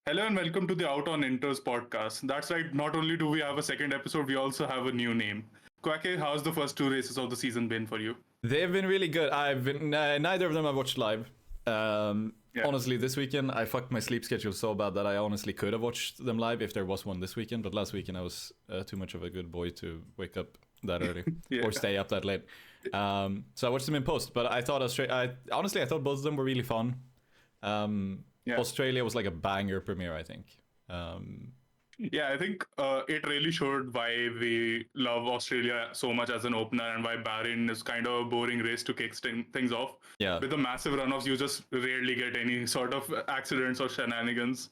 Hello and welcome to the Out on Intros podcast. That's right, not only do we have a second episode, we also have a new name. Quacke, how's the first two races of the season been for you? They've been really good. I've been neither of them I've watched live. Yeah. Honestly, this weekend I fucked my sleep schedule so bad that I honestly could have watched them live if there was one this weekend. But last weekend I was too much of a good boy to wake up that early Yeah. or stay up that late. So I watched them in post. But I thought honestly I thought both of them were really fun. Yeah. Australia was like a banger premiere, I think. Yeah, I think it really showed why we love Australia so much as an opener and why Bahrain is kind of a boring race to kick things off. Yeah. With the massive runoffs, you just rarely get any sort of accidents or shenanigans.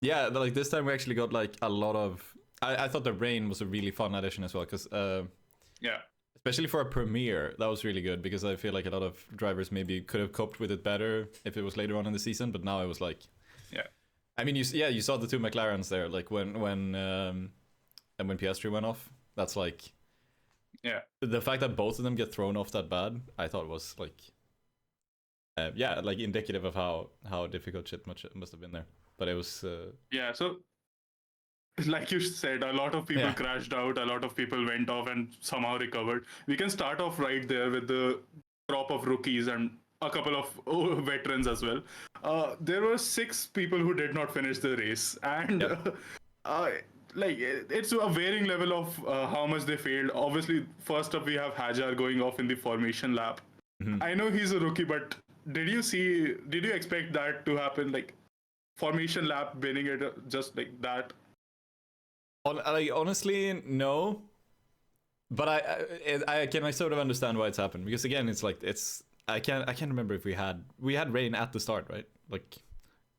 Yeah, like this time we actually got like a lot of. I thought the rain was a really fun addition as well because Yeah. especially for a premiere, that was really good because I feel like a lot of drivers maybe could have coped with it better if it was later on in the season. But now it was like, Yeah. I mean, you saw the two McLarens there, like when Piastri went off. That's like, Yeah. the fact that both of them get thrown off that bad, I thought was like, like indicative of how difficult shit must have been there. But it was Yeah. So like you said, a lot of people crashed out, a lot of people went off and somehow recovered. We can start off right there with the crop of rookies and a couple of veterans as well. There were 6 people who did not finish the race, and like it's a varying level of how much they failed. Obviously, first up we have Hajar going off in the formation lap. I know he's a rookie, but did you expect that to happen? Like formation lap winning it just like that? Honestly, no. But I can sort of understand why it's happened because again, it's like I can't remember if we had rain at the start, right? Like,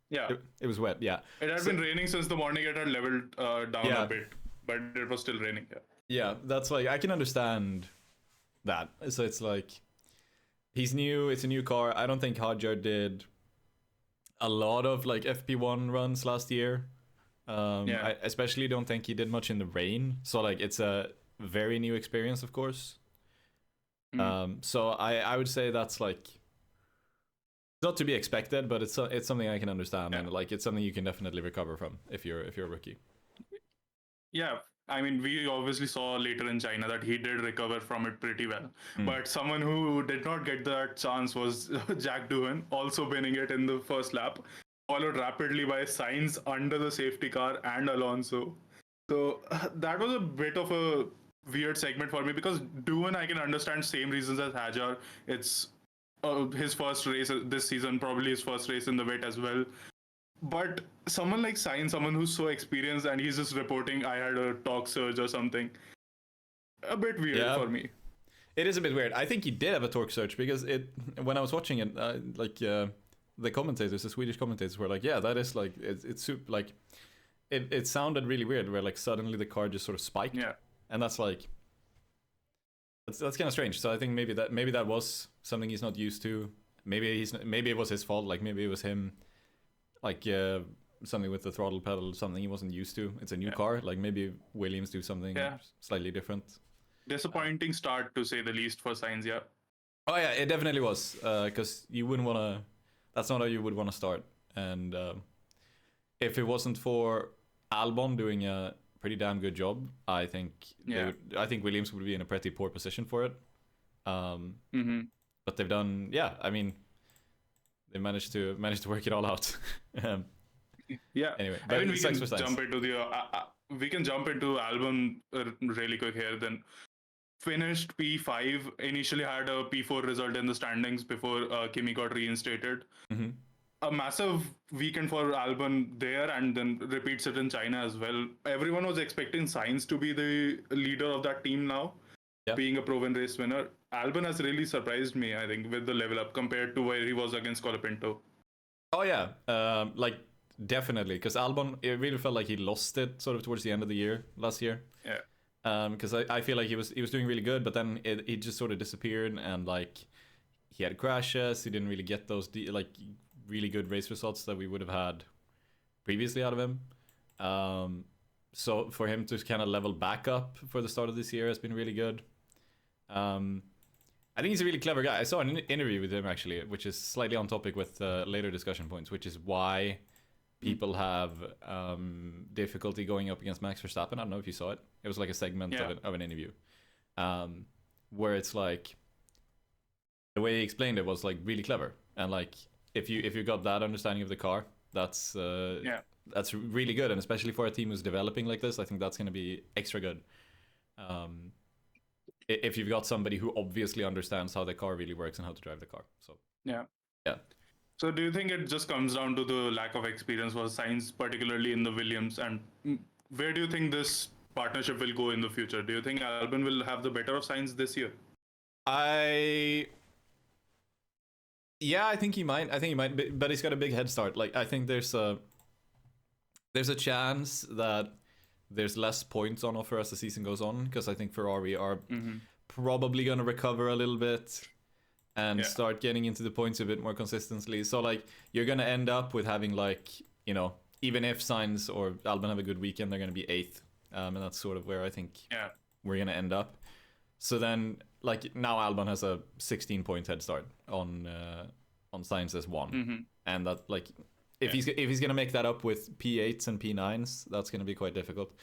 yeah, it was wet. Yeah, it had been raining since the morning. It had leveled down a bit, but it was still raining. Yeah, that's like I can understand that. So it's like he's new. It's a new car. I don't think Hadjar did a lot of like FP1 runs last year. I especially don't think he did much in the rain. So like it's a very new experience, of course. So I would say that's like not to be expected, but it's something I can understand, and like it's something you can definitely recover from if you're a rookie. Yeah, I mean, we obviously saw later in China that he did recover from it pretty well. But someone who did not get that chance was Jack Doohan, also winning it in the first lap, followed rapidly by Sainz under the safety car and Alonso. So that was a bit of a weird segment for me because Doohan, I can understand same reasons as Hajar. It's his first race this season, probably his first race in the wet as well. But someone like Sainz, someone who's so experienced and he's just reporting I had a torque surge or something, a bit weird for me. It is a bit weird. I think he did have a torque surge because when I was watching it, the commentators, the Swedish commentators were like, yeah, that is like it's super like it sounded really weird where like suddenly the car just sort of spiked. Yeah. And that's like that's kind of strange. So I think maybe that was something he's not used to. Maybe it was his fault. Like maybe it was him, like something with the throttle pedal, something he wasn't used to. It's a new car. Like maybe Williams do something slightly different. Disappointing start to say the least for Sainz. Yeah. Oh yeah, it definitely was. Because you wouldn't want to. That's not how you would want to start. And if it wasn't for Albon doing a pretty damn good job, I think Williams would be in a pretty poor position for it. But they've done, I mean, they managed to work it all out. Anyway, I mean, we can jump into Albon really quick here. Then finished P5. Initially had a P4 result in the standings before Kimi got reinstated. A massive weekend for Albon there, and then repeats it in China as well. Everyone was expecting Sainz to be the leader of that team now, being a proven race winner. Albon has really surprised me, I think, with the level up compared to where he was against Colapinto. Oh yeah, like definitely, because Albon, it really felt like he lost it sort of towards the end of the year last year. Yeah. Because I feel like he was doing really good, but then it just sort of disappeared, and like he had crashes. He didn't really get those really good race results that we would have had previously out of him. So for him to kind of level back up for the start of this year has been really good. I think he's a really clever guy. I saw an interview with him actually, which is slightly on topic with later discussion points, which is why people have difficulty going up against Max Verstappen. I don't know if you saw it. It was like a segment of an interview, where it's like the way he explained it was like really clever, and like if you got that understanding of the car, that's really good, and especially for a team who's developing like this, I think that's going to be extra good. If you've got somebody who obviously understands how the car really works and how to drive the car. So yeah. Yeah. So do you think it just comes down to the lack of experience for Sainz, particularly in the Williams? And where do you think this partnership will go in the future? Do you think Albon will have the better of Sainz this year? I think he might. But he's got a big head start. Like, I think there's a chance that there's less points on offer as the season goes on, because I think Ferrari are probably going to recover a little bit and start getting into the points a bit more consistently. So like you're going to end up with having like, you know, even if Sainz or Albon have a good weekend, they're going to be 8th. And that's sort of where I think we're going to end up. So then like now Albon has a 16-point head start on Sainz as 1. And that like if he's going to make that up with P8s and P9s, that's going to be quite difficult.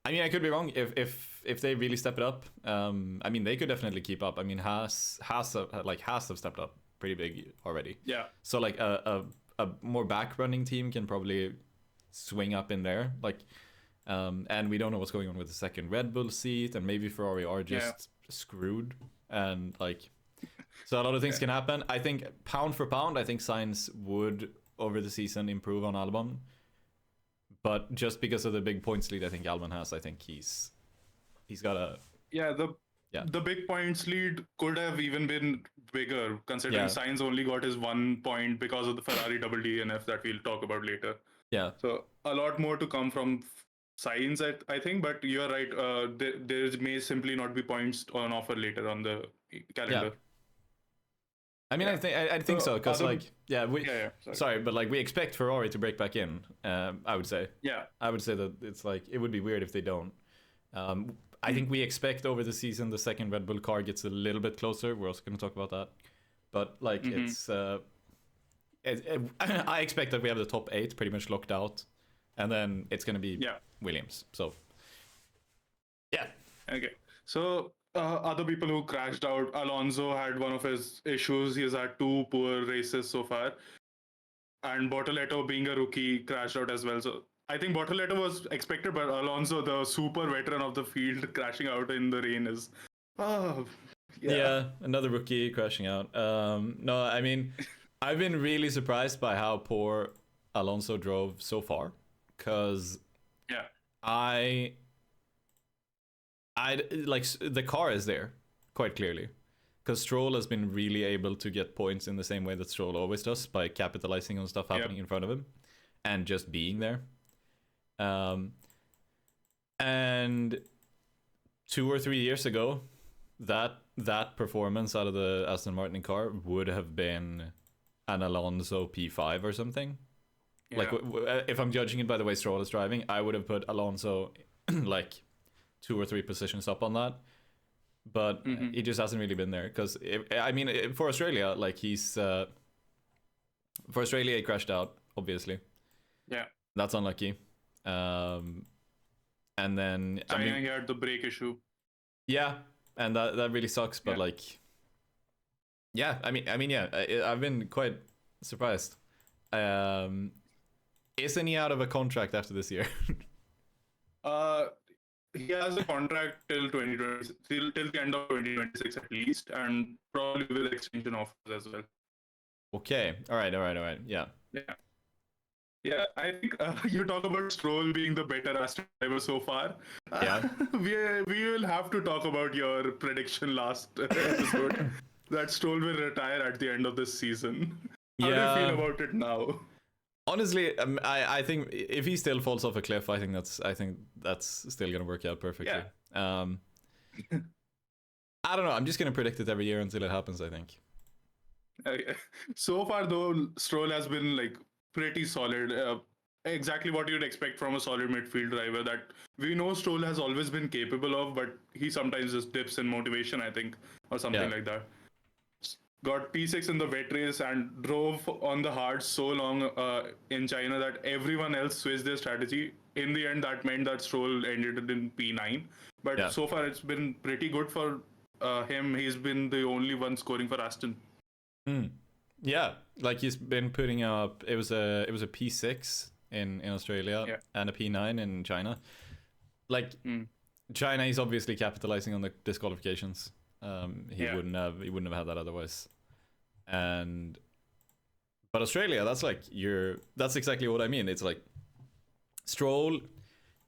I mean, I could be wrong. If they really step it up, I mean, they could definitely keep up. I mean, Haas have stepped up pretty big already. Yeah. So like a more back running team can probably swing up in there. Like, and we don't know what's going on with the second Red Bull seat, and maybe Ferrari are just screwed. And like, so a lot of things can happen. I think pound for pound, I think Sainz would over the season improve on Albon. But just because of the big points lead I think Albon has, I think he's got a... The big points lead could have even been bigger, considering Sainz only got his 1 point because of the Ferrari double DNF that we'll talk about later. Yeah. So a lot more to come from Sainz, I think, but you're right. There may simply not be points on offer later on the calendar. Yeah. I mean, I think so, because sorry, but like we expect Ferrari to break back in. I would say. Yeah. I would say that it's like it would be weird if they don't. I think we expect over the season the second Red Bull car gets a little bit closer. We're also going to talk about that, but like I expect that we have the top 8 pretty much locked out, and then it's going to be Williams. So yeah. Okay. So. Other people who crashed out, Alonso had one of his issues. He has had 2 poor races so far. And Bortoleto, being a rookie, crashed out as well. So I think Bortoleto was expected, but Alonso, the super veteran of the field, crashing out in the rain is... another rookie crashing out. No, I mean, I've been really surprised by how poor Alonso drove so far. Because I like the car is there quite clearly, because Stroll has been really able to get points in the same way that Stroll always does, by capitalizing on stuff happening in front of him and just being there. And 2 or 3 years ago, that performance out of the Aston Martin car would have been an Alonso P5 or something. Like if I'm judging it by the way Stroll is driving, I would have put Alonso like 2 or 3 positions up on that, but he just hasn't really been there. Because I mean, for Australia, like for Australia, he crashed out, obviously. Yeah, that's unlucky. And then China, he had the brake issue. Yeah, and that really sucks. But like, I've been quite surprised. Isn't he out of a contract after this year? He has a contract till 2020, till the end of 2026 at least, and probably with extension offers as well. Okay. All right. Yeah. I think you talk about Stroll being the better Aston driver so far. Yeah. We will have to talk about your prediction last episode that Stroll will retire at the end of this season. How do you feel about it now? Honestly, I think if he still falls off a cliff, I think that's still gonna work out perfectly. Yeah. I don't know. I'm just gonna predict it every year until it happens, I think. Okay. So far, though, Stroll has been like pretty solid. Exactly what you'd expect from a solid midfield driver that we know Stroll has always been capable of, but he sometimes just dips in motivation, I think, or something like that. got P6 in the wet race and drove on the hard so long in China that everyone else switched their strategy. In the end, that meant that Stroll ended in P9. But Yeah. so far, it's been pretty good for him. He's been the only one scoring for Aston. Yeah, like he's been putting up. It was a P6 in Australia Yeah. and a P9 in China. Like China is obviously capitalizing on the disqualifications. He Yeah. wouldn't have had that otherwise. But Australia, that's exactly what I mean. It's like Stroll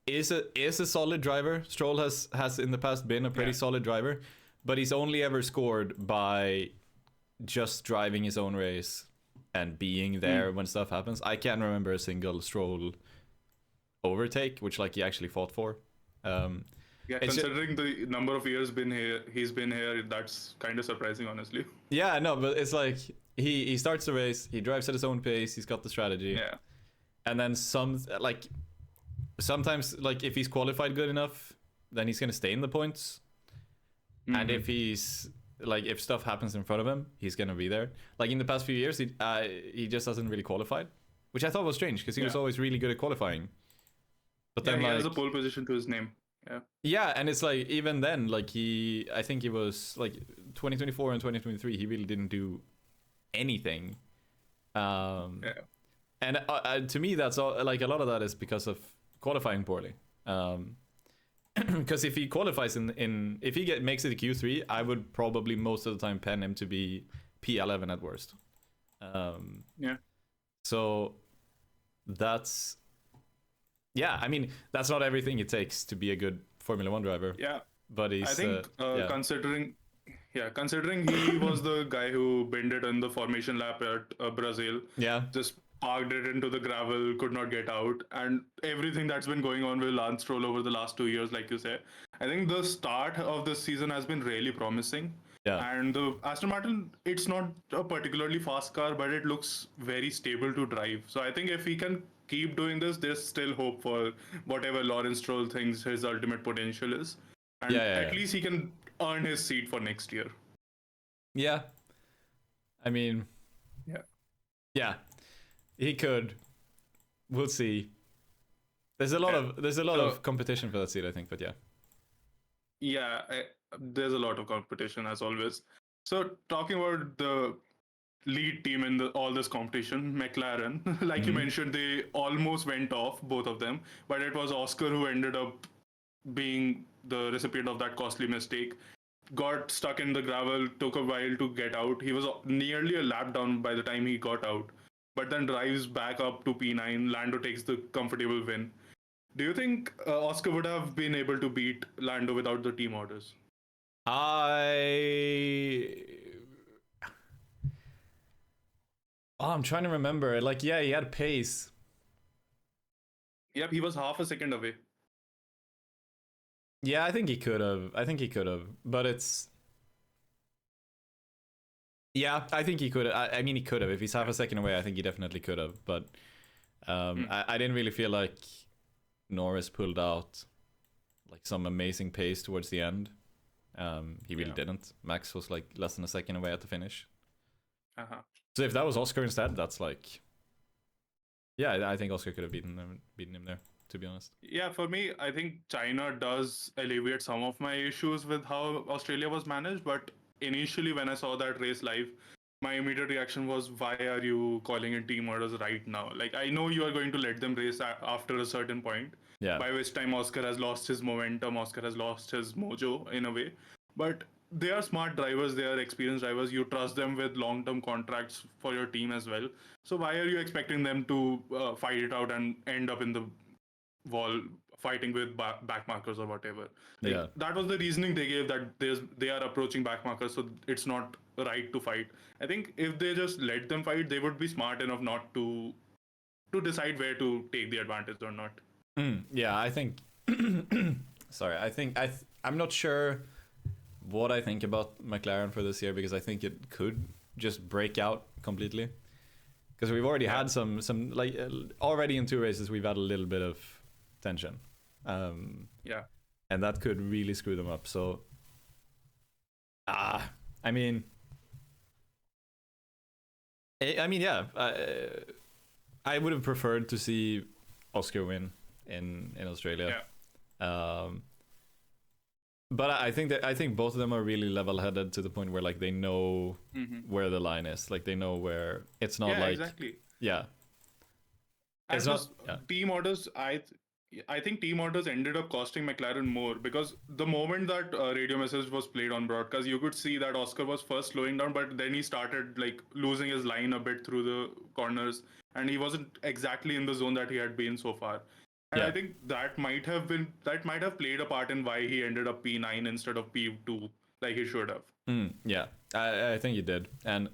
is a solid driver. Stroll has in the past been a pretty solid driver, but he's only ever scored by just driving his own race and being there when stuff happens. I can't remember a single Stroll overtake, which like he actually fought for. Yeah, considering the number of years he's been here, that's kind of surprising, honestly. Yeah, no, but it's like he starts the race, he drives at his own pace, he's got the strategy, Yeah. and then sometimes like if he's qualified good enough, then he's gonna stay in the points, and if if stuff happens in front of him, he's gonna be there. Like in the past few years, he just hasn't really qualified, which I thought was strange because he was always really good at qualifying. But then he has a pole position to his name. Yeah, and it's like even then, like I think he was like 2024 and 2023, he really didn't do anything. And to me, that's all. Like a lot of that is because of qualifying poorly. Because if he qualifies if he makes it to Q3, I would probably most of the time pen him to be P11 at worst. So that's. Yeah, I mean, that's not everything it takes to be a good Formula 1 driver. Yeah. But he's, I think considering he was the guy who bended in the formation lap at Brazil. Yeah. Just parked it into the gravel, could not get out. And everything that's been going on with Lance Stroll over the last 2 years, like you say, I think the start of this season has been really promising. Yeah. And the Aston Martin, it's not a particularly fast car, but it looks very stable to drive. So I think if he can keep doing this, there's still hope for whatever Lawrence Stroll thinks his ultimate potential is. And at least he can earn his seat for next year. Yeah. I mean, yeah, he could. We'll see. There's a lot of competition for that seat, I think, but there's a lot of competition as always. So talking about the lead team in all this competition, McLaren, like you mentioned, they almost went off, both of them, but it was Oscar who ended up being the recipient of that costly mistake. Got stuck in the gravel, took a while to get out. He was nearly a lap down by the time he got out, but then drives back up to P9. Lando takes the comfortable win. Do you think Oscar would have been able to beat Lando without the team orders? I'm trying to remember. Like, yeah, he had pace. Yep, he was half a second away. Yeah, I think he could have. But it's... Yeah, I think he could have. I mean, he could have. If he's half a second away, I think he definitely could have. But I didn't really feel like Norris pulled out like some amazing pace towards the end. He really didn't. Max was like less than a second away at the finish. So if that was Oscar instead, that's like... Yeah, I think Oscar could have beaten him there, to be honest. Yeah, for me, I think China does alleviate some of my issues with how Australia was managed. But initially, when I saw that race live, my immediate reaction was, why are you calling in team orders right now? Like, I know you are going to let them race after a certain point, by which time Oscar has lost his momentum, Oscar has lost his mojo in a way. But they are smart drivers, they are experienced drivers. You trust them with long-term contracts for your team as well. So why are you expecting them to fight it out and end up in the wall fighting with back markers or whatever? That was the reasoning they gave, that they are approaching back markers, so it's not right to fight. I think if they just let them fight, they would be smart enough not to decide where to take the advantage or not. Yeah, I think... Sorry, I think... I'm not sure what I think about McLaren for this year, because I think it could just break out completely. Because we've already had some like already in 2 races we've had a little bit of tension. And that could really screw them up. So I mean, I mean, yeah, I would have preferred to see Oscar win in Australia. Yeah. But I think both of them are really level-headed to the point where like they know where the line is. Like they know where it's not like exactly. yeah. And It's plus, not yeah. team orders, I think team orders ended up costing McLaren more because the moment that radio message was played on broadcast, you could see that Oscar was first slowing down, but then he started like losing his line a bit through the corners, and he wasn't exactly in the zone that he had been so far. And Yeah. I think that might have played a part in why he ended up P9 instead of P2 like he should have. Yeah, I think he did, and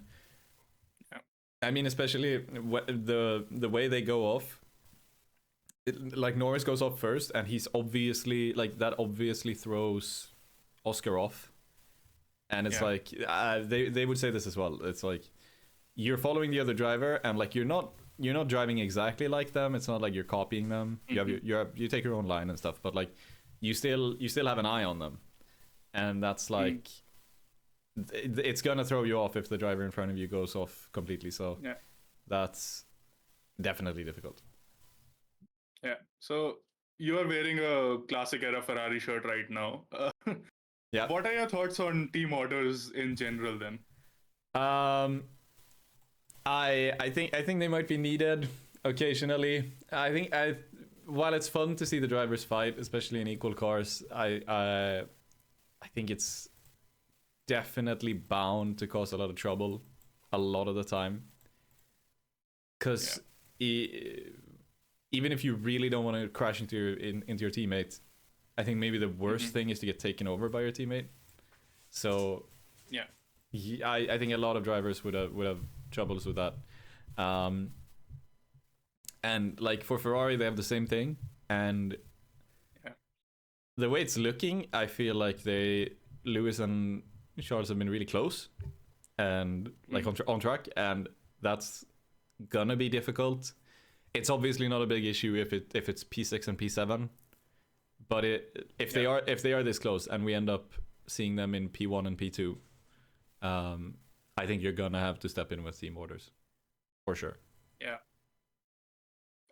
Yeah. I mean especially the way they go off. Like Norris goes off first, and he's obviously like that. Obviously throws Oscar off, and it's like they would say this as well. It's like you're following the other driver, and like you're not driving exactly like them. It's not like you're copying them. You have you take your own line and stuff, but like you still have an eye on them, and that's like it's gonna throw you off if the driver in front of you goes off completely. So that's definitely difficult. Yeah. So you are wearing a classic era Ferrari shirt right now. Yeah. What are your thoughts on team orders in general then? I think they might be needed occasionally. While it's fun to see the drivers fight, especially in equal cars, I think it's definitely bound to cause a lot of trouble a lot of the time. Because even if you really don't want to crash into your teammate, I think maybe the worst thing is to get taken over by your teammate. So I think a lot of drivers would have troubles with that. And like for Ferrari, they have the same thing. And the way it's looking, I feel like Lewis and Charles have been really close and like on track, and that's gonna be difficult. It's obviously not a big issue if it's P6 and P7, but if they are this close and we end up seeing them in P1 and P2, I think you're gonna have to step in with team orders, for sure. Yeah.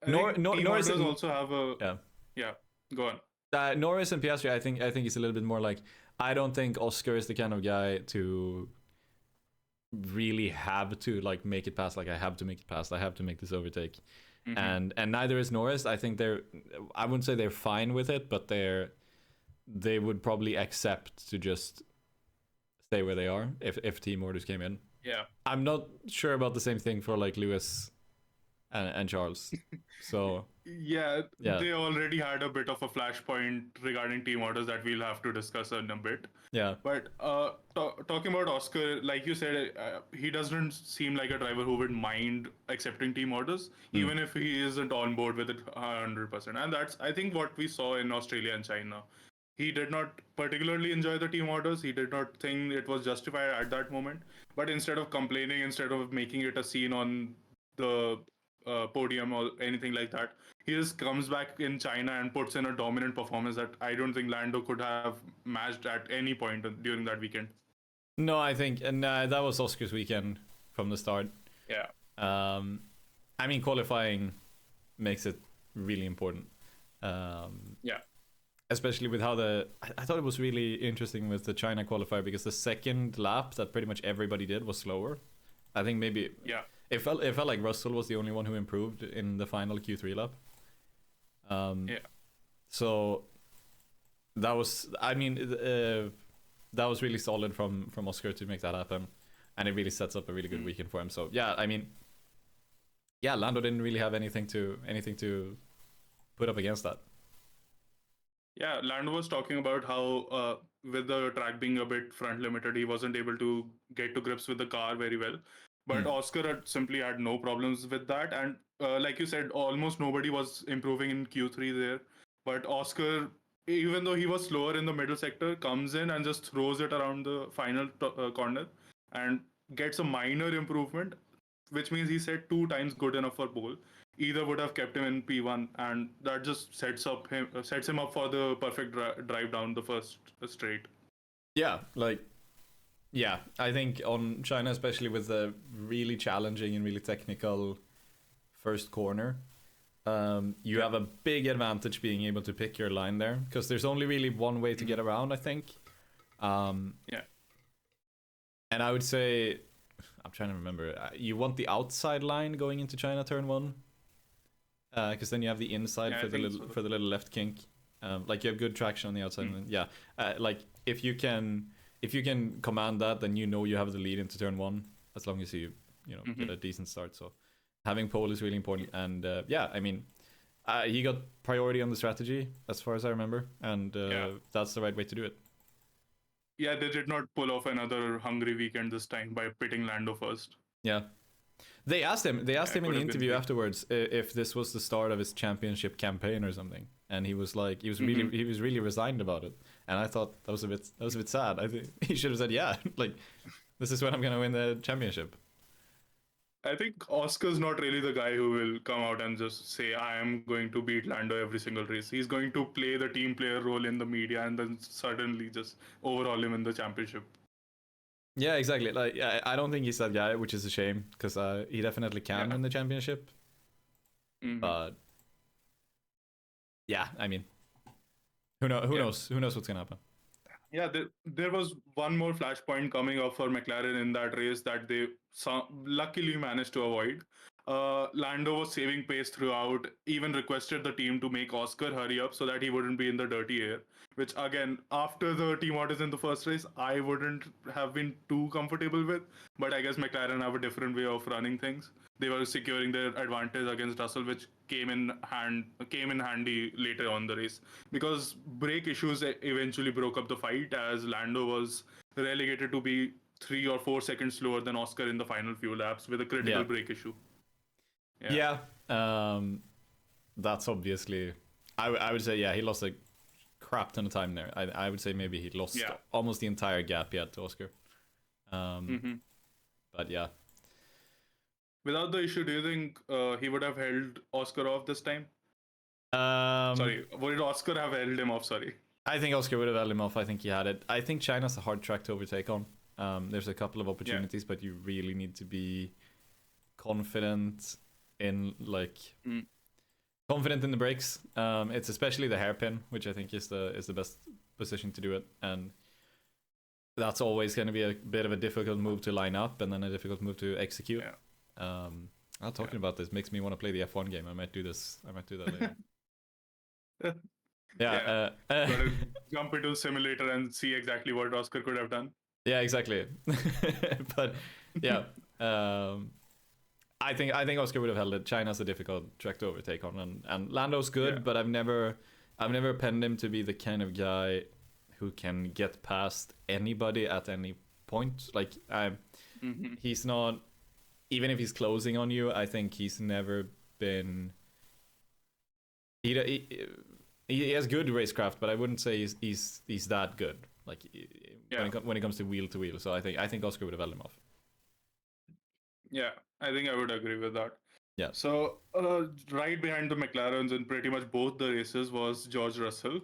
Norris also have a Go on. Norris and Piastri, I think it's a little bit more like I don't think Oscar is the kind of guy to really have to like make it past. Like I have to make it past. I have to make this overtake. And neither is Norris. I think I wouldn't say they're fine with it, but they would probably accept to just stay where they are if team orders came in. Yeah. I'm not sure about the same thing for like Lewis and Charles. So they already had a bit of a flashpoint regarding team orders that we'll have to discuss in a bit. Yeah. But talking about Oscar, like you said, he doesn't seem like a driver who would mind accepting team orders, even if he isn't on board with it 100%. And that's, I think, what we saw in Australia and China. He did not particularly enjoy the team orders. He did not think it was justified at that moment. But instead of complaining, instead of making it a scene on the podium or anything like that, he just comes back in China and puts in a dominant performance that I don't think Lando could have matched at any point during that weekend. No, I think, and that was Oscar's weekend from the start. Yeah. I mean, qualifying makes it really important. Especially with how I thought it was really interesting with the China qualifier because the second lap that pretty much everybody did was slower. I think maybe it felt like Russell was the only one who improved in the final Q3 lap. So that was, I mean, that was really solid from Oscar to make that happen, and it really sets up a really good weekend for him. So I mean, Lando didn't really have anything to put up against that. Yeah, Lando was talking about how with the track being a bit front limited, he wasn't able to get to grips with the car very well. But Oscar simply had no problems with that. And like you said, almost nobody was improving in Q3 there. But Oscar, even though he was slower in the middle sector, comes in and just throws it around the final corner and gets a minor improvement, which means he said 2 times good enough for pole. Either would have kept him in P1, and that just sets him up for the perfect drive down the first straight. Yeah, like Yeah, I think on China, especially with the really challenging and really technical first corner, you Yeah. have a big advantage being able to pick your line there because there's only really one way to Mhm. get around, I think. Yeah. And I would say, I'm trying to remember, you want the outside line going into China turn one, because then you have the inside Yeah, I think so. for the little left kink. Like you have good traction on the outside. Mm. And yeah, like if you can command that, then you know you have the lead into turn one as long as you know get Mhm. a decent start. So having pole is really important. And yeah, I mean, he got priority on the strategy as far as I remember, and Yeah. that's the right way to do it. Yeah, they did not pull off another hungry weekend this time by pitting Lando first. Yeah. They asked him. They Yeah, asked it him in could the have been interview big. afterwards if this was the start of his championship campaign or something, and he was like, Mhm. he was really resigned about it. And I thought that was a bit sad. I think he should have said, yeah, like this is when I'm gonna win the championship. I think Oscar's not really the guy who will come out and just say, I am going to beat Lando every single race. He's going to play the team player role in the media and then suddenly just overhaul him in the championship. Yeah, exactly. Like I don't think he's that guy, which is a shame because he definitely can Yeah. win the championship. Hmm. But yeah, I mean, who know who Yeah. knows who knows what's gonna happen. Yeah, there was one more flashpoint coming up for McLaren in that race that they luckily managed to avoid. Lando was saving pace throughout, even requested the team to make Oscar hurry up so that he wouldn't be in the dirty air. Which, again, after the team orders in the first race, I wouldn't have been too comfortable with. But I guess McLaren have a different way of running things. They were securing their advantage against Russell, which came in handy later on the race because brake issues eventually broke up the fight as Lando was relegated to be 3 or 4 seconds slower than Oscar in the final few laps with a critical Yeah, brake issue. Yeah, yeah. That's obviously. I would say yeah, he lost a crap ton of time there. I would say maybe he lost yeah. almost the entire gap he had to Oscar. Um, Hmm. but yeah, Without the issue, do you think he would have held Oscar off this time? um, Sorry, would Oscar have held him off? Sorry. I think Oscar would have held him off. I think he had it. I think China's a hard track to overtake on. There's a couple of Yeah. opportunities, but you really need to be confident in like Mm. confident in the brakes. It's especially the hairpin, which I think is the best position to do it, and that's always going to be a bit of a difficult move to line up, and then a difficult move to execute. Yeah. Talking Yeah. about this makes me want to play the F1 game. I might do this. I might do that later. Yeah. Yeah. Gotta jump into the simulator and see exactly what Oscar could have done. Yeah, exactly. But yeah, um, I think Oscar would have held it. China's a difficult track to overtake on, and Lando's good, Yeah. but I've never penned him to be the kind of guy who can get past anybody at any point. Like Hmm. he's not, even if he's closing on you. I think he's never been. He has good racecraft, but I wouldn't say he's that good. Like Yeah. when it comes to wheel to wheel. So I think Oscar would have held him off. Yeah, I think I would agree with that. Yeah. So, right behind the McLarens in pretty much both the races was George Russell.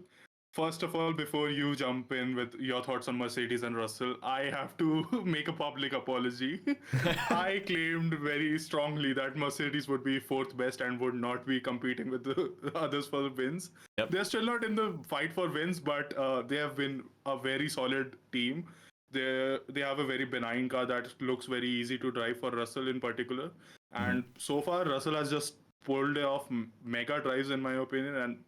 First of all, before you jump in with your thoughts on Mercedes and Russell, I have to make a public apology. I claimed very strongly that Mercedes would be fourth best and would not be competing with the others for the wins. Yep. They're still not in the fight for wins, but they have been a very solid team. They have a very benign car that looks very easy to drive for Russell in particular. And so far, Russell has just pulled off mega drives, in my opinion, and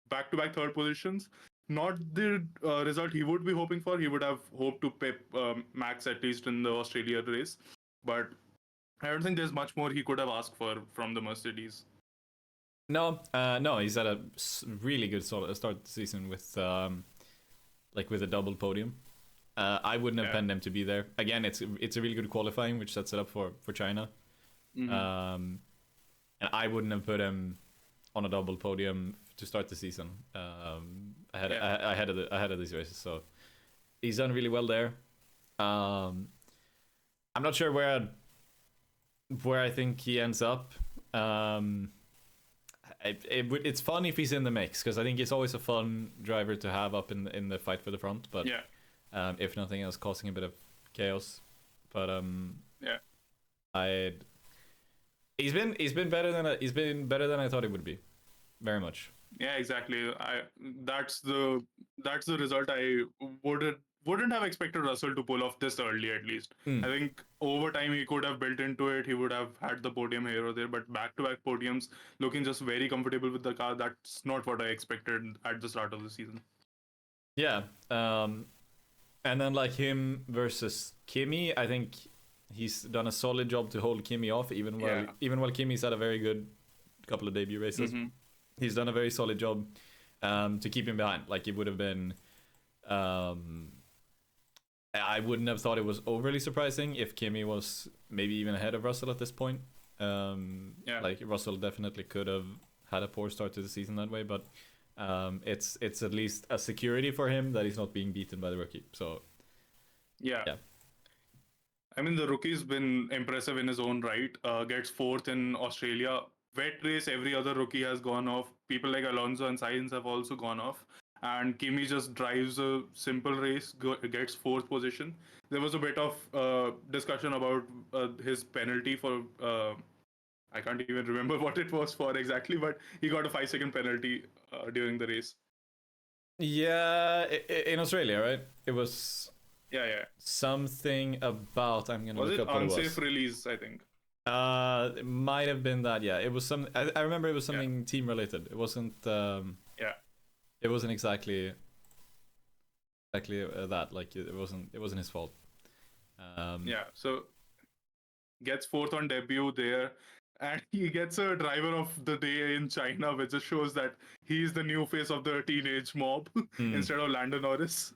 back to back third positions. Not the result he would be hoping for. He would have hoped to pip Max at least in the Australia race. But I don't think there's much more he could have asked for from the Mercedes. No, no, he's had a really good start to the season with like with a double podium. I wouldn't have Yeah. penned him to be there. Again, it's a really good qualifying, which sets it up for China. Mm-hmm. And I wouldn't have put him on a double podium to start the season ahead of these races. So he's done really well there. I'm not sure where I think he ends up. It's fun if he's in the mix because I think it's always a fun driver to have up in the fight for the front. But Yeah. if nothing else, causing a bit of chaos. But Yeah. I he's been better than I thought he would be, very much. Yeah, exactly. That's the result I wouldn't have expected Russell to pull off this early, at least. I think over time he could have built into it. He would have had the podium here or there, but back-to-back podiums, looking just very comfortable with the car. That's not what I expected at the start of the season. Yeah. And then like him versus Kimi, I think he's done a solid job to hold Kimi off, even while Kimi's had a very good couple of debut races. Mm-hmm. He's done a very solid job to keep him behind. Like it would have been, I wouldn't have thought it was overly surprising if Kimi was maybe even ahead of Russell at this point. Like Russell definitely could have had a poor start to the season that way, but it's at least a security for him that he's not being beaten by the rookie. So yeah. I mean, the rookie's been impressive in his own right. Gets fourth in Australia. Wet race, every other rookie has gone off. People like Alonso and Sainz have also gone off. And Kimi just drives a simple race, gets fourth position. There was a bit of discussion about his penalty for, I can't even remember what it was for exactly, but he got a 5-second penalty during the race. Yeah, in Australia, right? It was Yeah. something about, I'm gonna look up what it was. Unsafe release, I think. It might have been that. Yeah, it was some. I remember it was something team related. It wasn't. It wasn't exactly that. Like it wasn't his fault. So gets fourth on debut there, and he gets a driver of the day in China, which just shows that he's the new face of the teenage mob instead of Lando Norris.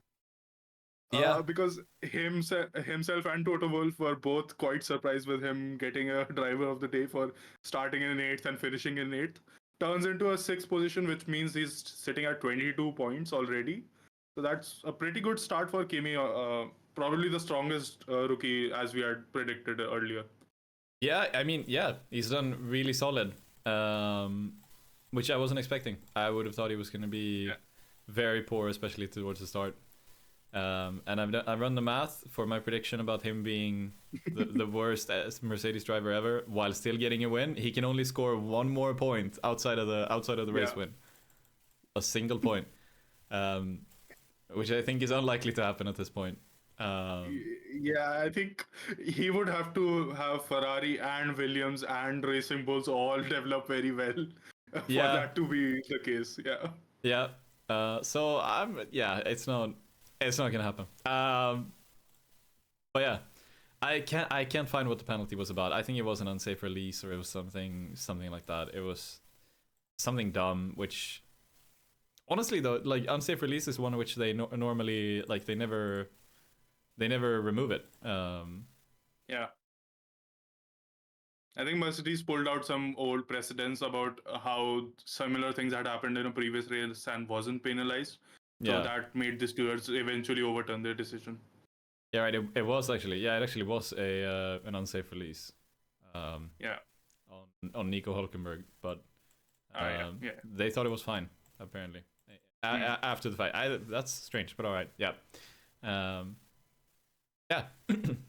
Because himself and Toto Wolff were both quite surprised with him getting a driver of the day for starting in 8th and finishing in 8th. Turns into a 6th position, which means he's sitting at 22 points already. So that's a pretty good start for Kimi. Probably the strongest rookie as we had predicted earlier. Yeah, I mean, he's done really solid, which I wasn't expecting. I would have thought he was going to be very poor, especially towards the start. And I've run the math for my prediction about him being the worst Mercedes driver ever, while still getting a win. He can only score one more point outside of the race win, a single point, which I think is unlikely to happen at this point. I think he would have to have Ferrari and Williams and Racing Bulls all develop very well for that to be the case. So it's not gonna happen. But yeah, I can't find what the penalty was about. I think it was an unsafe release, or it was something like that. It was something dumb, which honestly though, like unsafe release is one which they normally like they never remove it. I think Mercedes pulled out some old precedents about how similar things had happened in a previous race and wasn't penalized. So that made the stewards eventually overturn their decision. Yeah, right. It was actually. Yeah, it actually was an unsafe release. On Nico Hülkenberg, but they thought it was fine apparently after the fight. That's strange, but all right. Yeah.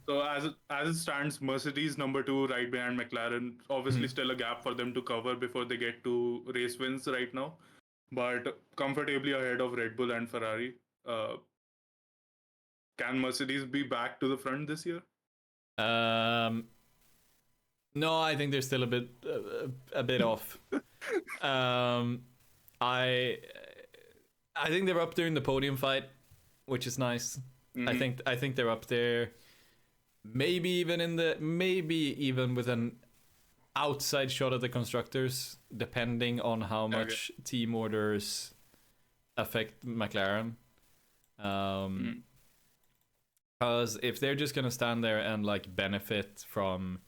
So as it stands, Mercedes number 2, right behind McLaren. Obviously, still a gap for them to cover before they get to race wins right now, but comfortably ahead of Red Bull and Ferrari. Can Mercedes be back to the front this year? No, I think they're still a bit off. I think they're up there in the podium fight, which is nice. Mm-hmm. I think they're up there. Maybe even with an outside shot at the constructors, depending on how much team orders affect McLaren. Because if they're just gonna stand there and like benefit from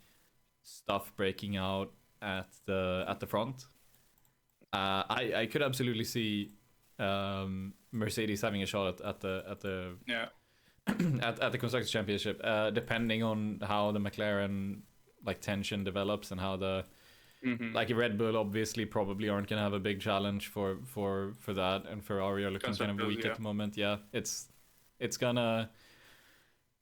stuff breaking out at the front, I could absolutely see Mercedes having a shot at the at the constructors championship, depending on how the McLaren like tension develops and how the like Red Bull obviously probably aren't gonna have a big challenge for That, and Ferrari are looking kind of weak at the moment. It's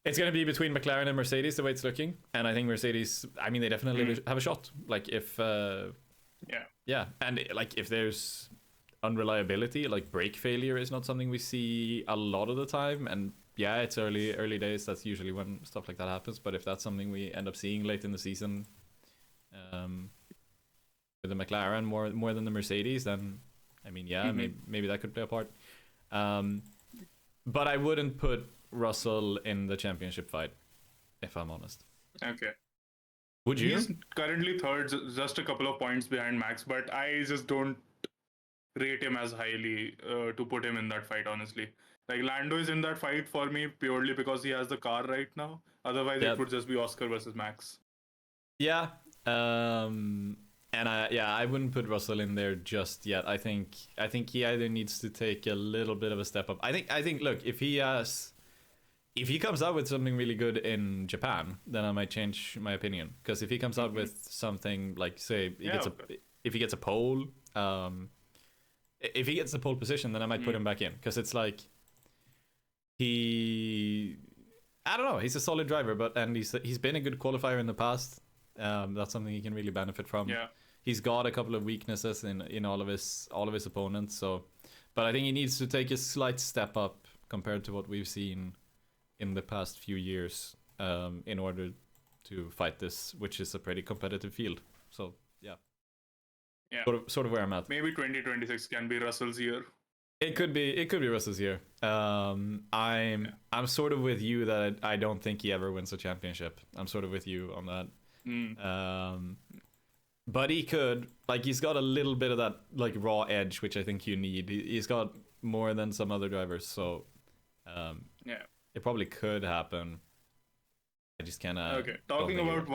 It's going to be between McLaren and Mercedes the way it's looking, and I think Mercedes. I mean, they definitely have a shot. Like if yeah, and like if there's unreliability, like brake failure is not something we see a lot of the time, and yeah, it's early days. That's usually when stuff like that happens. But if that's something we end up seeing late in the season, with the McLaren more than the Mercedes, then I mean, yeah, maybe that could play a part. But I wouldn't put Russell in the championship fight, if I'm honest. Okay. Would you? He's currently third, just a couple of points behind Max, but I just don't rate him as highly to put him in that fight, honestly. Like, Lando is in that fight for me purely because he has the car right now. Otherwise, it would just be Oscar versus Max. Yeah. And I wouldn't put Russell in there just yet. I think he either needs to take a little bit of a step up. I think look, if he comes out with something really good in Japan, then I might change my opinion. Because if he comes out with something like, say, if he gets a pole, if he gets the pole position, then I might put him back in. Because it's like I don't know, he's a solid driver, and he's been a good qualifier in the past. That's something he can really benefit from. Yeah. He's got a couple of weaknesses in all of his opponents. So, but I think he needs to take a slight step up compared to what we've seen in the past few years, in order to fight this, which is a pretty competitive field. So yeah. Sort of where I'm at. Maybe 2026 can be Russell's year. It could be Russell's year. I'm sort of with you that I don't think he ever wins a championship. I'm sort of with you on that. But he could, like, he's got a little bit of that like raw edge, which I think you need. He's got more than some other drivers, so it probably could happen. I just kind of Talking about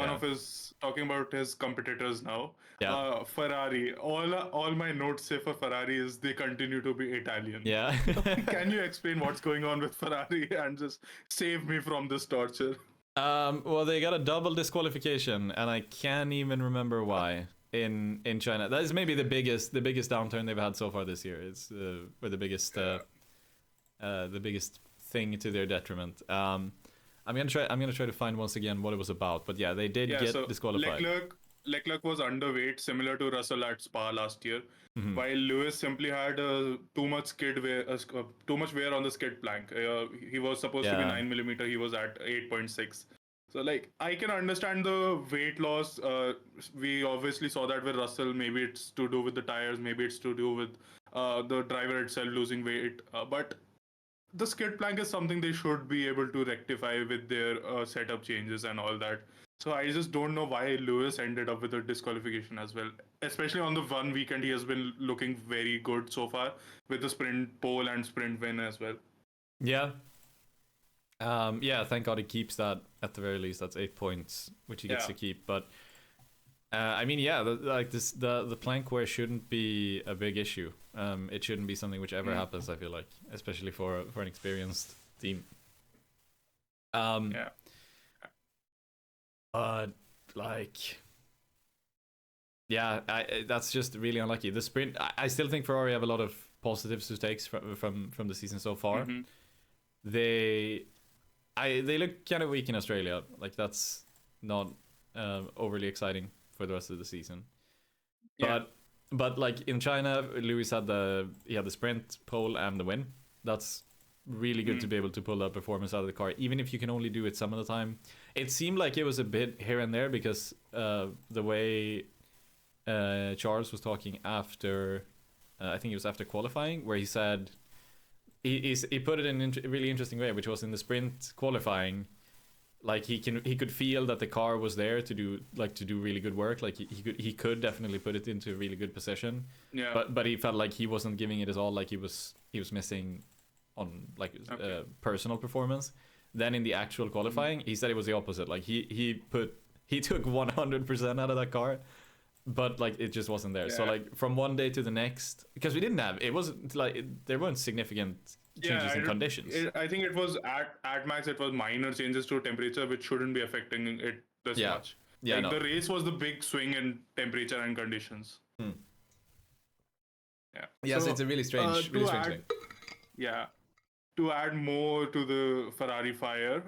his competitors now. Yeah. Ferrari. All my notes say for Ferrari is they continue to be Italian. Yeah. Can you explain what's going on with Ferrari and just save me from this torture? Well, they got a double disqualification, and I can't even remember why in China. That is maybe the biggest downturn they've had so far this year. It's or the biggest thing to their detriment. I'm gonna try to find once again what it was about, but yeah, they did get disqualified. Leclerc was underweight, similar to Russell at Spa last year, while Lewis simply had too much wear on the skid plank. He was supposed to be 9mm, he was at 8.6. So like, I can understand the weight loss. We obviously saw that with Russell. Maybe it's to do with the tires, maybe it's to do with the driver itself losing weight. But the skid plank is something they should be able to rectify with their setup changes and all that. So I just don't know why Lewis ended up with a disqualification as well. Especially on the one weekend, he has been looking very good so far with the sprint pole and sprint win as well. Yeah. Thank God he keeps that at the very least. That's 8 points, which he gets to keep. But I mean, the plank wear shouldn't be a big issue. It shouldn't be something which ever happens, I feel like, especially for an experienced team. But that's just really unlucky. The sprint, I still think Ferrari have a lot of positives to take from the season so far. They look kind of weak in Australia. Like, that's not overly exciting for the rest of the season. But like in China, Lewis had the sprint, pole, and the win. That's really good to be able to pull that performance out of the car, even if you can only do it some of the time. It seemed like it was a bit here and there because the way Charles was talking after, I think it was after qualifying, where he said he put it in a really interesting way, which was in the sprint qualifying. Like he could feel that the car was there to do really good work. Like he could definitely put it into a really good position. Yeah. But he felt like he wasn't giving it his all. Like he was missing on like personal performance. Then in the actual qualifying, he said it was the opposite. Like he took 100% out of that car, but like it just wasn't there. So like from one day to the next, because it wasn't like there weren't significant changes in conditions. I think it was at max. It was minor changes to temperature, which shouldn't be affecting it this much. Yeah, like, the race was the big swing in temperature and conditions. Yes, so, it's a really strange thing. Yeah. to add more to the Ferrari fire,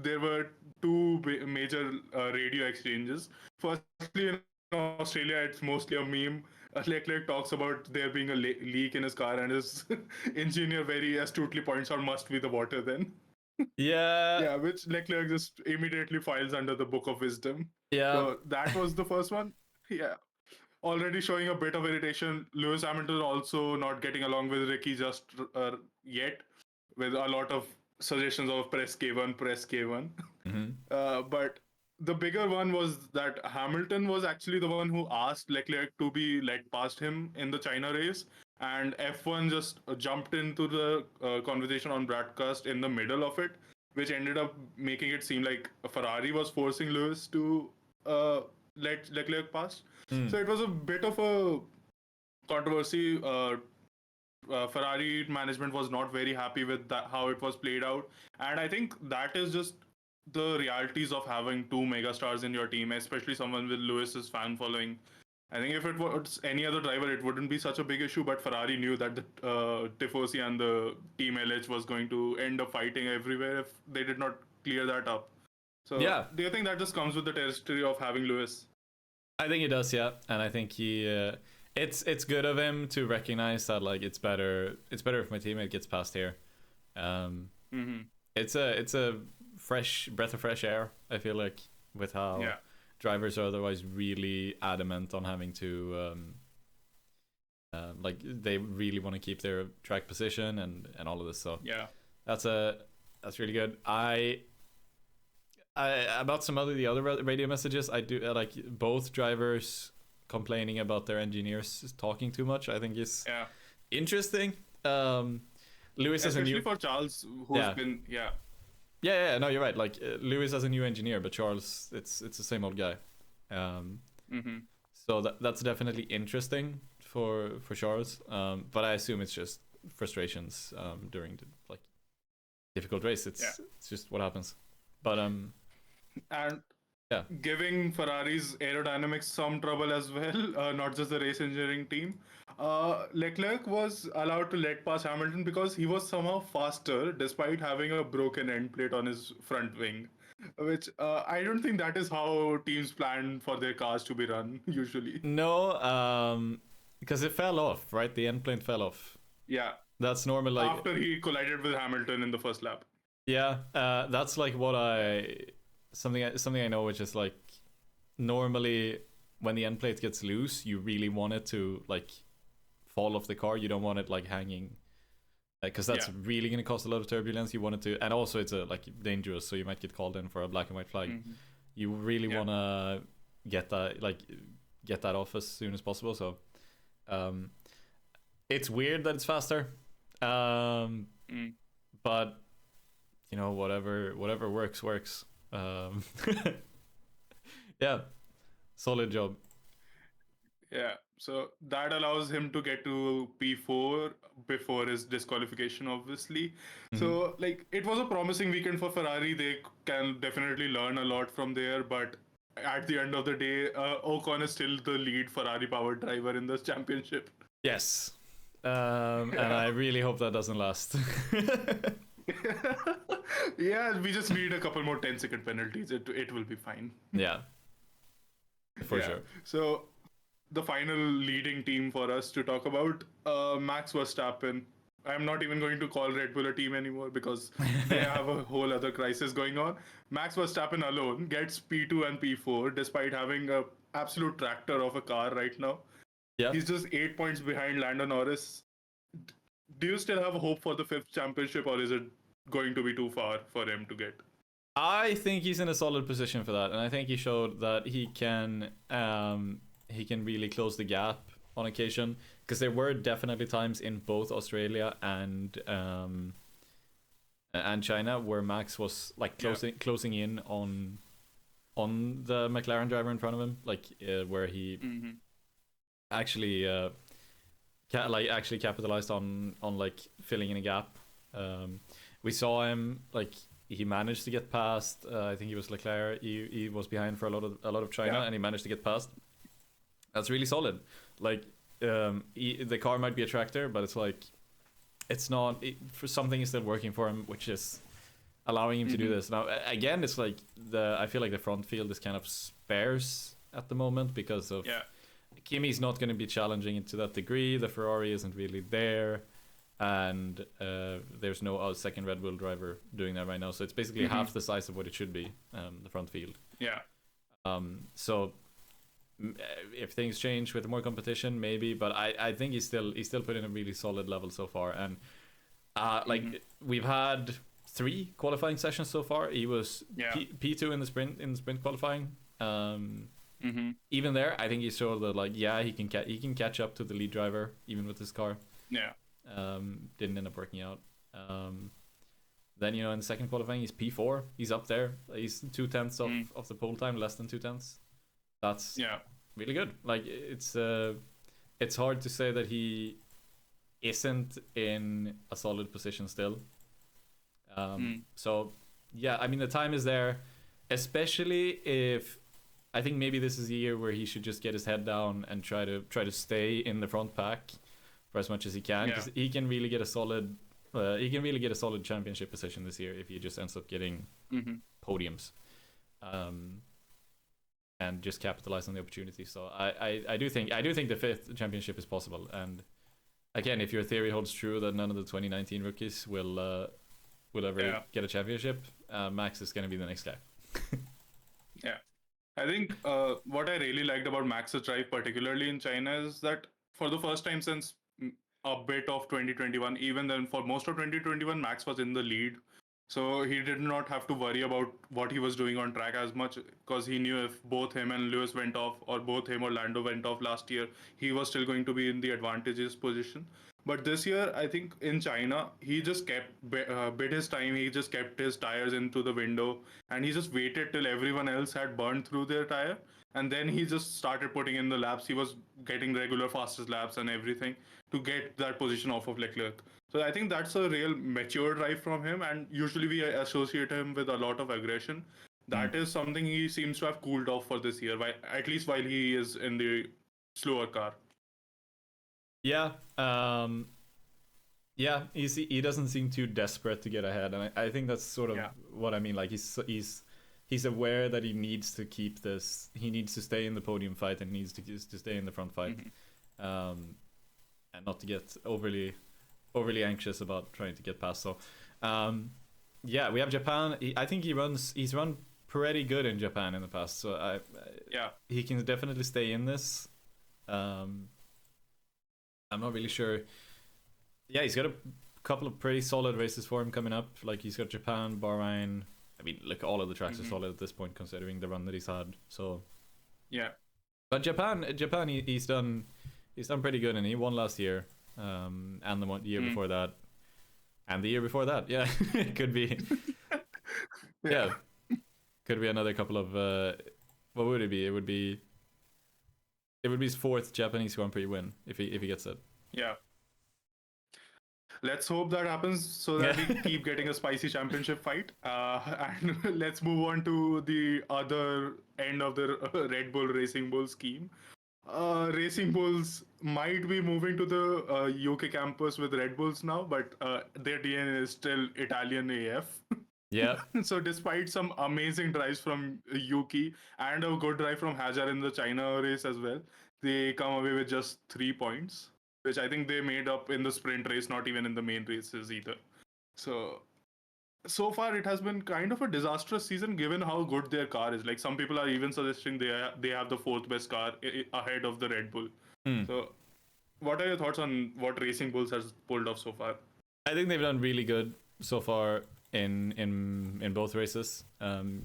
there were two major radio exchanges. Firstly, in Australia, it's mostly a meme. Leclerc talks about there being a leak in his car, and his engineer very astutely points out must be the water then. Yeah, Yeah, which Leclerc just immediately files under the Book of Wisdom. yeah. So that was the first one. Yeah. Already showing a bit of irritation. Lewis Hamilton also not getting along with Ricky just yet, with a lot of suggestions of press K1, press K1. Mm-hmm. But the bigger one was that Hamilton was actually the one who asked Leclerc to be let past him in the China race, and F1 just jumped into the conversation on broadcast in the middle of it, which ended up making it seem like Ferrari was forcing Lewis to uh, let Leclerc pass. So it was a bit of a controversy. Ferrari management was not very happy with that, how it was played out, and I think that is just the realities of having two megastars in your team, especially someone with Lewis's fan following. I think if it was any other driver, it wouldn't be such a big issue. But Ferrari knew that the Tifosi and the Team LH was going to end up fighting everywhere if they did not clear that up. So, Yeah, do you think that just comes with the territory of having Lewis? I think he does. Yeah, and I think he. It's good of him to recognize that like it's better if my teammate gets past here. Um, Mm-hmm. it's a fresh breath of fresh air. I feel like with how Yeah. drivers are otherwise really adamant on having to like they really want to keep their track position and all of this. So Yeah. that's really good. I about some other the other radio messages, I do like both drivers complaining about their engineers talking too much. I think is Yeah. interesting. Lewis is a Especially new for Charles, who's yeah. been Yeah, no, you're right. Like Lewis as a new engineer, but Charles, it's the same old guy. Mm-hmm. So that's definitely interesting for Charles. But I assume it's just frustrations during the like difficult race. It's just what happens. But And yeah, giving Ferrari's aerodynamics some trouble as well, not just the race engineering team. Leclerc was allowed to let pass Hamilton because he was somehow faster despite having a broken end plate on his front wing, which I don't think that is how teams plan for their cars to be run usually. no, because it fell off, right? The end plane fell off. Yeah, That's normal. Like after he collided with Hamilton in the first lap. yeah, that's like what something I know, which is like normally when the end plate gets loose, you really want it to like fall off the car. You don't want it like hanging, because that's really going to cause a lot of turbulence. You want it to, and also it's like dangerous, so you might get called in for a black and white flag. Mm-hmm. You really want to get that off as soon as possible. So, it's weird that it's faster, but you know whatever works. Yeah, solid job. Yeah, so that allows him to get to P4 before his disqualification, obviously. So, like, it was a promising weekend for Ferrari. They can definitely learn a lot from there, but at the end of the day, Ocon is still the lead Ferrari powered driver in this championship. Yes, and I really hope that doesn't last. Yeah, we just need a couple more 10-second penalties. It will be fine. Yeah, for sure. So, the final leading team for us to talk about, Max Verstappen. I'm not even going to call Red Bull a team anymore because they have a whole other crisis going on. Max Verstappen alone gets P2 and P4 despite having a absolute tractor of a car right now. Yeah, He's just 8 points behind Lando Norris. Do you still have hope for the fifth championship, or is it going to be too far for him to get? I think he's in a solid position for that, and I think he showed that he can really close the gap on occasion, because there were definitely times in both Australia and China where Max was like closing in on the McLaren driver in front of him, like where he actually actually capitalized on like filling in a gap. We saw him like he managed to get past. I think he was Leclerc. He was behind for a lot of China, and he managed to get past. That's really solid. Like the car might be a tractor, but it's like it's not for something is still working for him, which is allowing him to do this. Now again, it's like I feel like the front field is kind of sparse at the moment because of Kimi's not going to be challenging it to that degree. The Ferrari isn't really there, and there's no second Red Bull driver doing that right now. So it's basically half the size of what it should be, the front field. Yeah. So if things change with more competition, maybe. But I think he's still put in a really solid level so far. And we've had 3 qualifying sessions so far. He was P2 in the sprint qualifying. Even there, I think he showed that he can catch up to the lead driver even with his car. Yeah. Didn't end up working out. Then in the second qualifying, he's P4. He's up there. He's 0.2 of the pole time, less than 0.2. That's really good. Like it's hard to say that he isn't in a solid position still. So yeah, I mean the time is there, especially if I think maybe this is a year where he should just get his head down and try to stay in the front pack for as much as he can, because he can really get a solid championship position this year if he just ends up getting podiums, and just capitalize on the opportunity. So I do think the 5th championship is possible. And again, if your theory holds true that none of the 2019 rookies will ever get a championship, Max is going to be the next guy. Yeah. I think what I really liked about Max's drive, particularly in China, is that for the first time since a bit of 2021, even then for most of 2021, Max was in the lead. So he did not have to worry about what he was doing on track as much, because he knew if both him and Lewis went off, or both him or Lando went off last year, he was still going to be in the advantageous position. But this year, I think in China, he just bid his time. He just kept his tires into the window, and he just waited till everyone else had burned through their tire. And then he just started putting in the laps. He was getting regular fastest laps and everything to get that position off of Leclerc. So I think that's a real mature drive from him. And usually we associate him with a lot of aggression. That is something he seems to have cooled off for this year, at least while he is in the slower car. Yeah, he doesn't seem too desperate to get ahead, and I think that's sort of what I mean. Like he's aware that he needs to keep this. He needs to stay in the podium fight and needs to stay in the front fight, and not to get overly anxious about trying to get past. So, we have Japan. I think he's run pretty good in Japan in the past. So he can definitely stay in this. I'm not really sure. Yeah, he's got a couple of pretty solid races for him coming up. Like he's got Japan, Bahrain. I mean, look, all of the tracks are solid at this point, considering the run that he's had. So yeah. But Japan, he's done pretty good, and he won last year, and the year before that, and the year before that. Yeah, it could be. Could be another couple of. What would it be? It would be his 4th Japanese Grand Prix win if he gets it. Yeah. Let's hope that happens so that we keep getting a spicy championship fight. And let's move on to the other end of the Red Bull Racing Bull scheme. Racing Bulls might be moving to the UK campus with Red Bulls now, but their DNA is still Italian AF. Yeah. So despite some amazing drives from Yuki and a good drive from Hajar in the China race as well, they come away with just 3 points, which I think they made up in the sprint race, not even in the main races either. So far it has been kind of a disastrous season given how good their car is. Like some people are even suggesting they have the 4th best car ahead of the Red Bull. So what are your thoughts on what Racing Bulls has pulled off so far? I think they've done really good so far in both races.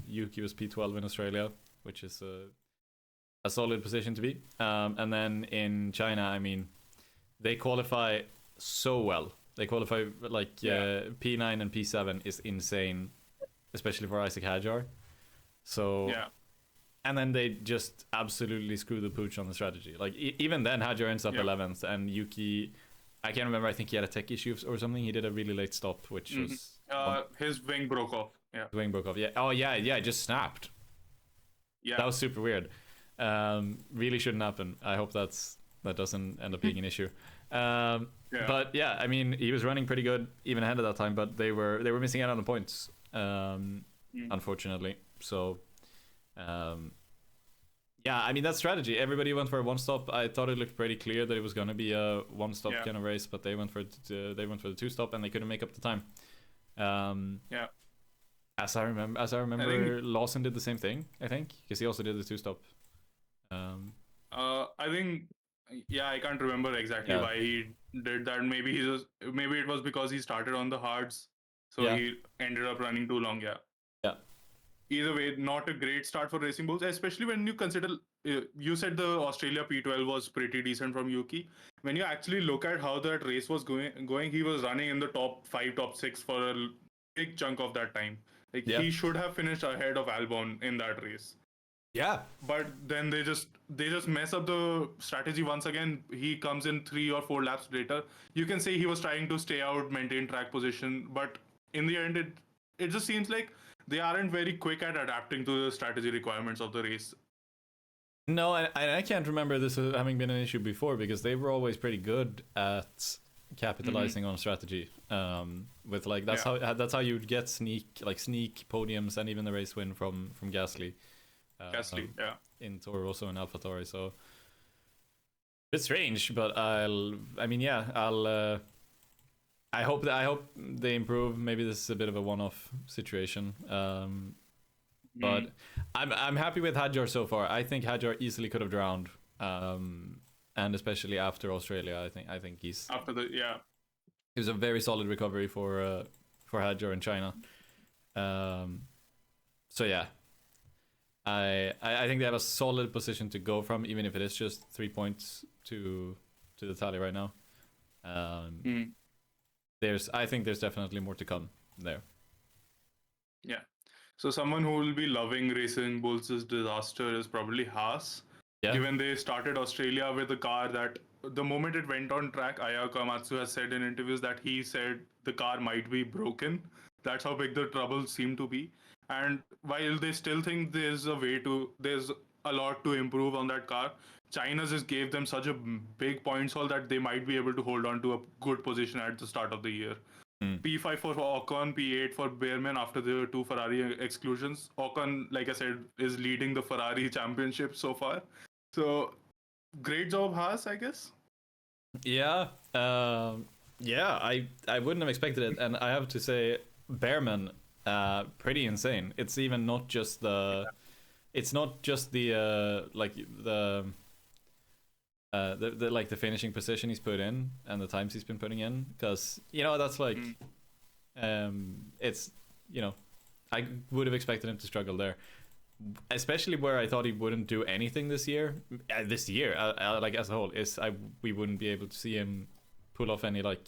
Yuki was P12 in Australia, which is a solid position to be. And then in China, I mean, they qualify so well. They qualify like P9 and P7 is insane, especially for Isaac Hajar. So and then they just absolutely screw the pooch on the strategy. Like even then, Hajar ends up 11th, and Yuki, I can't remember. I think he had a tech issue or something. He did a really late stop, which was his wing broke off. Yeah, his wing broke off. Yeah. Oh yeah, it just snapped. Yeah, that was super weird. Really shouldn't happen. I hope that doesn't end up being an issue. But yeah, I mean, he was running pretty good even ahead of that time, but they were missing out on the points, unfortunately. So, yeah, I mean that's strategy. Everybody went for a one stop. I thought it looked pretty clear that it was gonna be a one stop kind of race, but they went for the two stop and they couldn't make up the time. As I remember, Lawson did the same thing. I think because he also did the two stop. I think, I can't remember exactly why he did that. Maybe it was because he started on the hards, so he ended up running too long. Yeah. Either way, not a great start for Racing Bulls, especially when you consider. You said the Australia P12 was pretty decent from Yuki. When you actually look at how that race was going, he was running in the top 5, top 6 for a big chunk of that time. Like he should have finished ahead of Albon in that race. Yeah. But then they just mess up the strategy once again. He comes in 3 or 4 laps later. You can say he was trying to stay out, maintain track position, but in the end, it just seems like they aren't very quick at adapting to the strategy requirements of the race. No, I can't remember this having been an issue before because they were always pretty good at capitalizing on strategy. With like that's how you'd get sneak podiums and even the race win from Gasly. In Toro Rosso and AlphaTauri. So it's strange, but I hope they improve. Maybe this is a bit of a one-off situation. But I'm happy with Hadjar so far. I think Hadjar easily could have drowned. And especially after Australia, I think he's after the it was a very solid recovery for Hadjar in China. So yeah. I think they have a solid position to go from, even if it is just 3 points to the tally right now. I think there's definitely more to come there. Yeah. So someone who will be loving Racing Bulls' disaster is probably Haas. Yeah. Given they started Australia with a car that the moment it went on track, Ayaka Komatsu has said in interviews that he said the car might be broken. That's how big the trouble seemed to be. And while they still think there's a lot to improve on that car, China just gave them such a big points haul that they might be able to hold on to a good position at the start of the year. P5 for Ocon, P8 for Behrman after the 2 Ferrari exclusions. Ocon, like I said, is leading the Ferrari championship so far. So, great job, Haas, I guess. Yeah. I wouldn't have expected it. And I have to say, Behrman, pretty insane. It's even not just the... It's not just the the finishing position he's put in and the times he's been putting in, because that's like it's I would have expected him to struggle there, especially where I thought he wouldn't do anything this year like as a whole. We wouldn't be able to see him pull off any like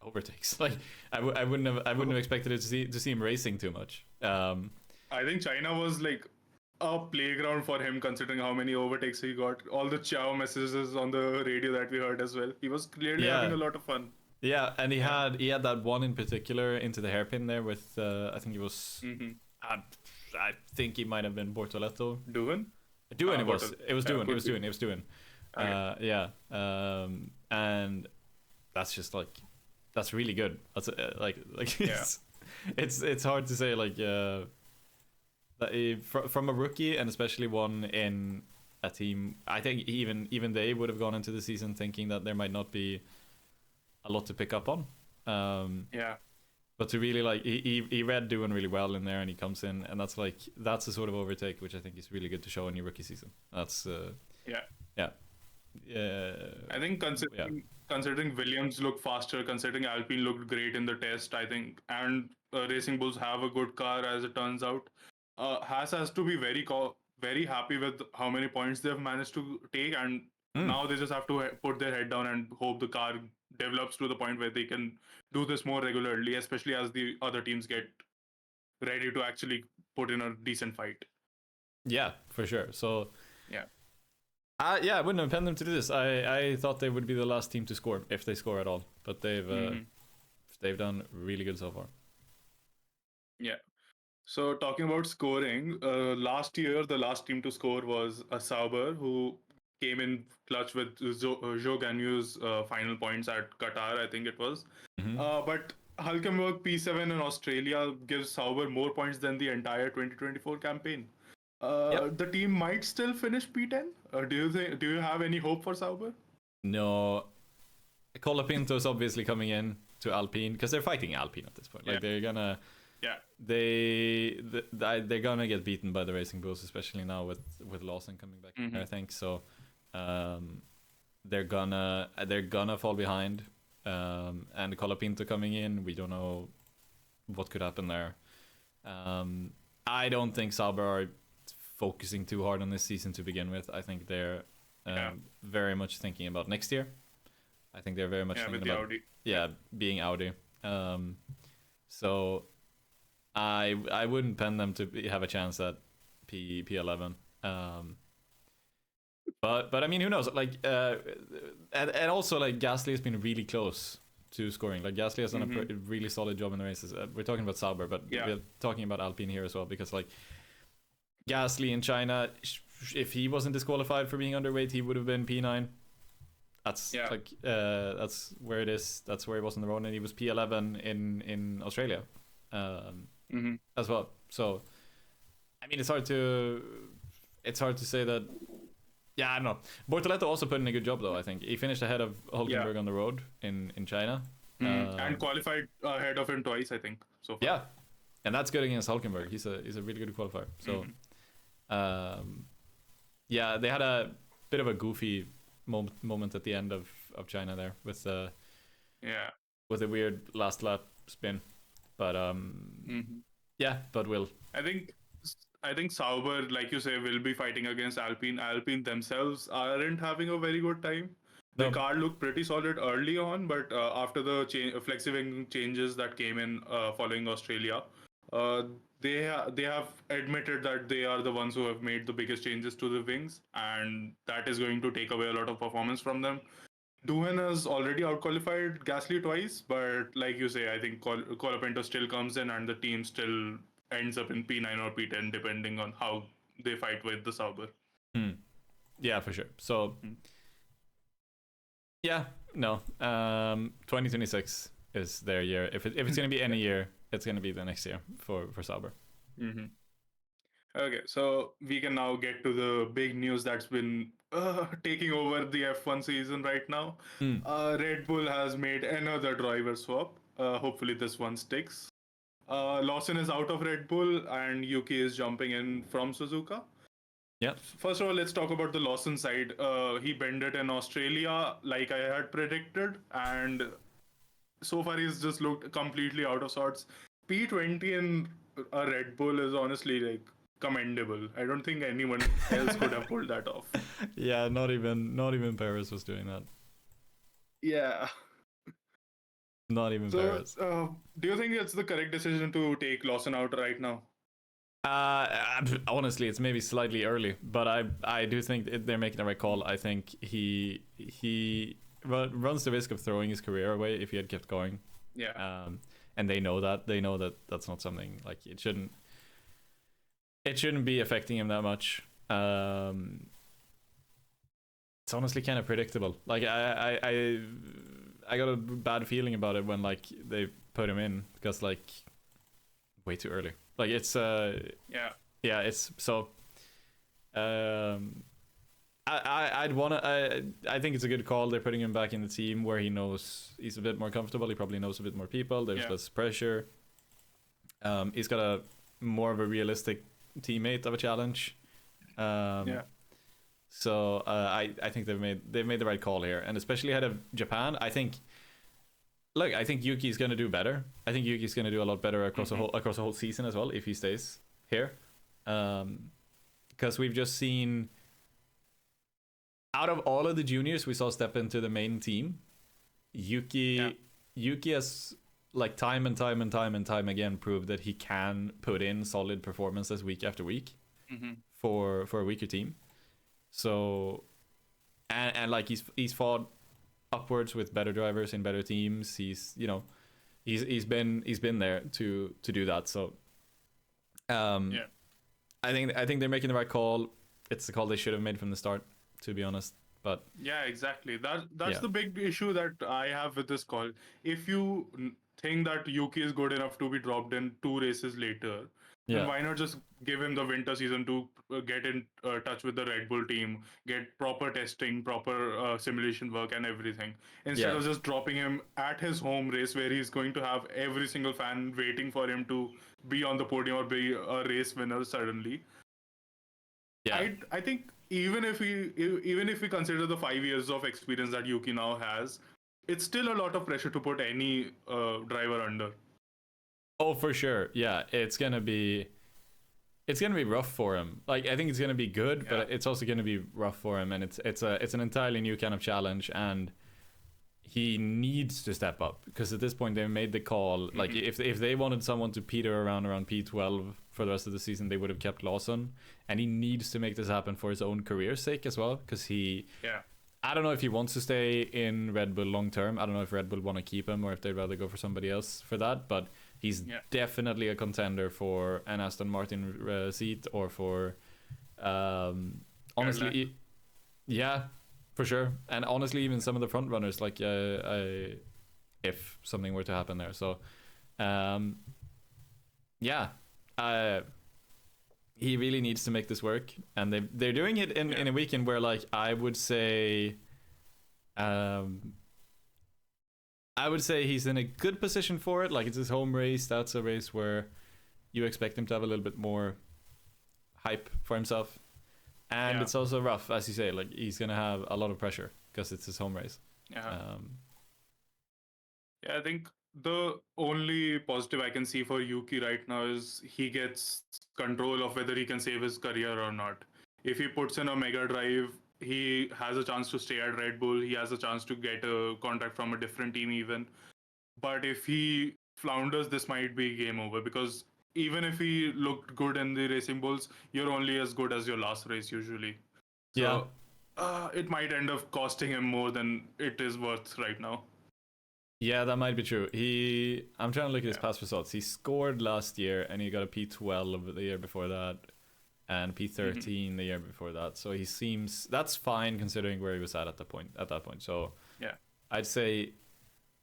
overtakes. Like I wouldn't have expected it to see him racing too much. I think China was like a playground for him, considering how many overtakes he got. All the ciao messages on the radio that we heard as well. He was clearly having a lot of fun. Yeah, and he had that one in particular into the hairpin there with I think it was I think he might have been Bortoletto. Doohan, it was Doohan. Okay. And that's just like that's really good. That's it's hard to say like from a rookie, and especially one in a team. I think even they would have gone into the season thinking that there might not be a lot to pick up on. But to really like he read doing really well in there, and he comes in, and that's a sort of overtake which I think is really good to show in your rookie season. That's I think considering Williams looked faster, considering Alpine looked great in the test, I think, and Racing Bulls have a good car as it turns out. Haas has to be very happy with how many points they've managed to take, and now they just have to put their head down and hope the car develops to the point where they can do this more regularly, especially as the other teams get ready to actually put in a decent fight. Yeah, for sure. So I wouldn't have planned them to do this. I thought they would be the last team to score, if they score at all, but they've done really good so far. Yeah. So talking about scoring, last year the last team to score was a Sauber, who came in clutch with Zhou Ganyu's final points at Qatar, I think it was. But Hulkenberg P7 in Australia gives Sauber more points than the entire 2024 campaign. Yep. The team might still finish P10. Do you have any hope for Sauber? No, Colapinto's obviously coming in to Alpine because they're fighting Alpine at this point. Like they're gonna, they're gonna get beaten by the Racing Bulls, especially now with Lawson coming back. I think so. They're gonna fall behind. And Colapinto coming in, we don't know what could happen there. I don't think Sauber are focusing too hard on this season to begin with. I think they're very much thinking about next year. I think they're very much thinking about Audi. Being Audi. So I wouldn't pen them to have a chance at P11. But I mean, who knows? Like, and also like Gasly has been really close to scoring. Like Gasly has done a really solid job in the races. We're talking about Sauber, but we're talking about Alpine here as well because like Gasly in China, if he wasn't disqualified for being underweight, he would have been P9. That's like that's where it is. That's where he was on the road, and he was P11 in Australia as well. So I mean, it's hard to say that. Yeah, I don't know. Bortoleto also put in a good job, though, I think. He finished ahead of Hulkenberg on the road in China. And qualified ahead of him twice, I think, so far. Yeah, and that's good against Hulkenberg. He's a really good qualifier. So, yeah, they had a bit of a goofy moment at the end of China there with a weird last lap spin. But, yeah, but we'll... I think Sauber, like you say, will be fighting against Alpine. Alpine themselves aren't having a very good time. The car looked pretty solid early on, but after the flexi-wing changes that came in following Australia, they have admitted that they are the ones who have made the biggest changes to the wings, and that is going to take away a lot of performance from them. Doohan has already outqualified Gasly twice, but like you say, I think Colapinto still comes in, and the team still ends up in P9 or P10 depending on how they fight with the Sauber. Yeah, for sure. So yeah, no, 2026 is their year. If it's going to be any year, it's going to be the next year for Sauber. Okay, so we can now get to the big news that's been taking over the F1 season right now. Red Bull has made another driver swap. Hopefully this one sticks. Lawson is out of Red Bull and Yuki is jumping in from Suzuka. Yeah. First of all, let's talk about the Lawson side. He bended in Australia like I had predicted, and so far he's just looked completely out of sorts. P20 in a Red Bull is honestly like commendable. I don't think anyone else could have pulled that off. Yeah, not even Perez was doing that. Yeah. Not even Perez. Do you think it's the correct decision to take Lawson out right now? Honestly, it's maybe slightly early, but I do think they're making the right call. I think he runs the risk of throwing his career away if he had kept going. Yeah. And they know that. They know that that's not something like it shouldn't be affecting him that much. It's honestly kind of predictable. Like I got a bad feeling about it when like they put him in because like way too early. Like it's it's so I think it's a good call. They're putting him back in the team where he knows he's a bit more comfortable. He probably knows a bit more people. There's less pressure. He's got a more of a realistic teammate of a challenge. So I think they've made the right call here, and especially ahead of Japan. I think Yuki's going to do better. I think Yuki's going to do a lot better across the whole season as well if he stays here, because we've just seen out of all of the juniors we saw step into the main team, Yuki has like time and time again proved that he can put in solid performances week after week for a weaker team. So and like he's fought upwards with better drivers in better teams. He's been there to do that. So I think they're making the right call. It's the call they should have made from the start. to be honest. But Yeah, exactly. That's yeah, the big issue that I have with this call. If you think that Yuki is good enough to be dropped in 2 races later, then yeah, why not just give him the winter season to get in touch with the Red Bull team, get proper testing, proper simulation work, and everything, instead yeah, of just dropping him at his home race where he's going to have every single fan waiting for him to be on the podium or be a race winner suddenly. yeah. I think even if we consider the 5 years of experience that Yuki now has, it's still a lot of pressure to put any driver under. Oh, for sure. Yeah, it's gonna be rough for him. Like I think it's gonna be good, Yeah. but it's also gonna be rough for him, and it's an entirely new kind of challenge, and he needs to step up because at this point they made the call. Like Hmm. if they wanted someone to peter around P12 for the rest of the season, they would have kept Lawson, and he needs to make this happen for his own career's sake as well because he. Yeah. I don't know if he wants to stay in Red Bull long term. I don't know if Red Bull want to keep him or if they'd rather go for somebody else for that. But he's Yeah. definitely a contender for an Aston Martin seat or for, honestly, Cadillac. yeah, for sure. And honestly, even some of the front runners, like if something were to happen there. So, um, yeah, uh, he really needs to make this work, and they're doing it in Yeah. in a weekend where, like, um, I would say he's in a good position for it. Like it's his home race. That's a race where you expect him to have a little bit more hype for himself, and Yeah. it's also rough, as you say. Like he's gonna have a lot of pressure because it's his home race. Yeah. Um, Yeah. I think the only positive I can see for Yuki right now is he gets control of whether he can save his career or not. If he puts in a mega drive, he has a chance to stay at Red Bull. He has a chance to get a contract from a different team even. But if he flounders, this might be game over because even if he looked good in the Racing Bulls, you're only as good as your last race usually. yeah, So it might end up costing him more than it is worth right now. yeah, that might be true. I'm trying to look at his Yeah. past results. He scored last year, and he got a P12 the year before that, and Hmm. P13 the year before that. So he seems that's fine considering where he was at the point at that point. So Yeah. I'd say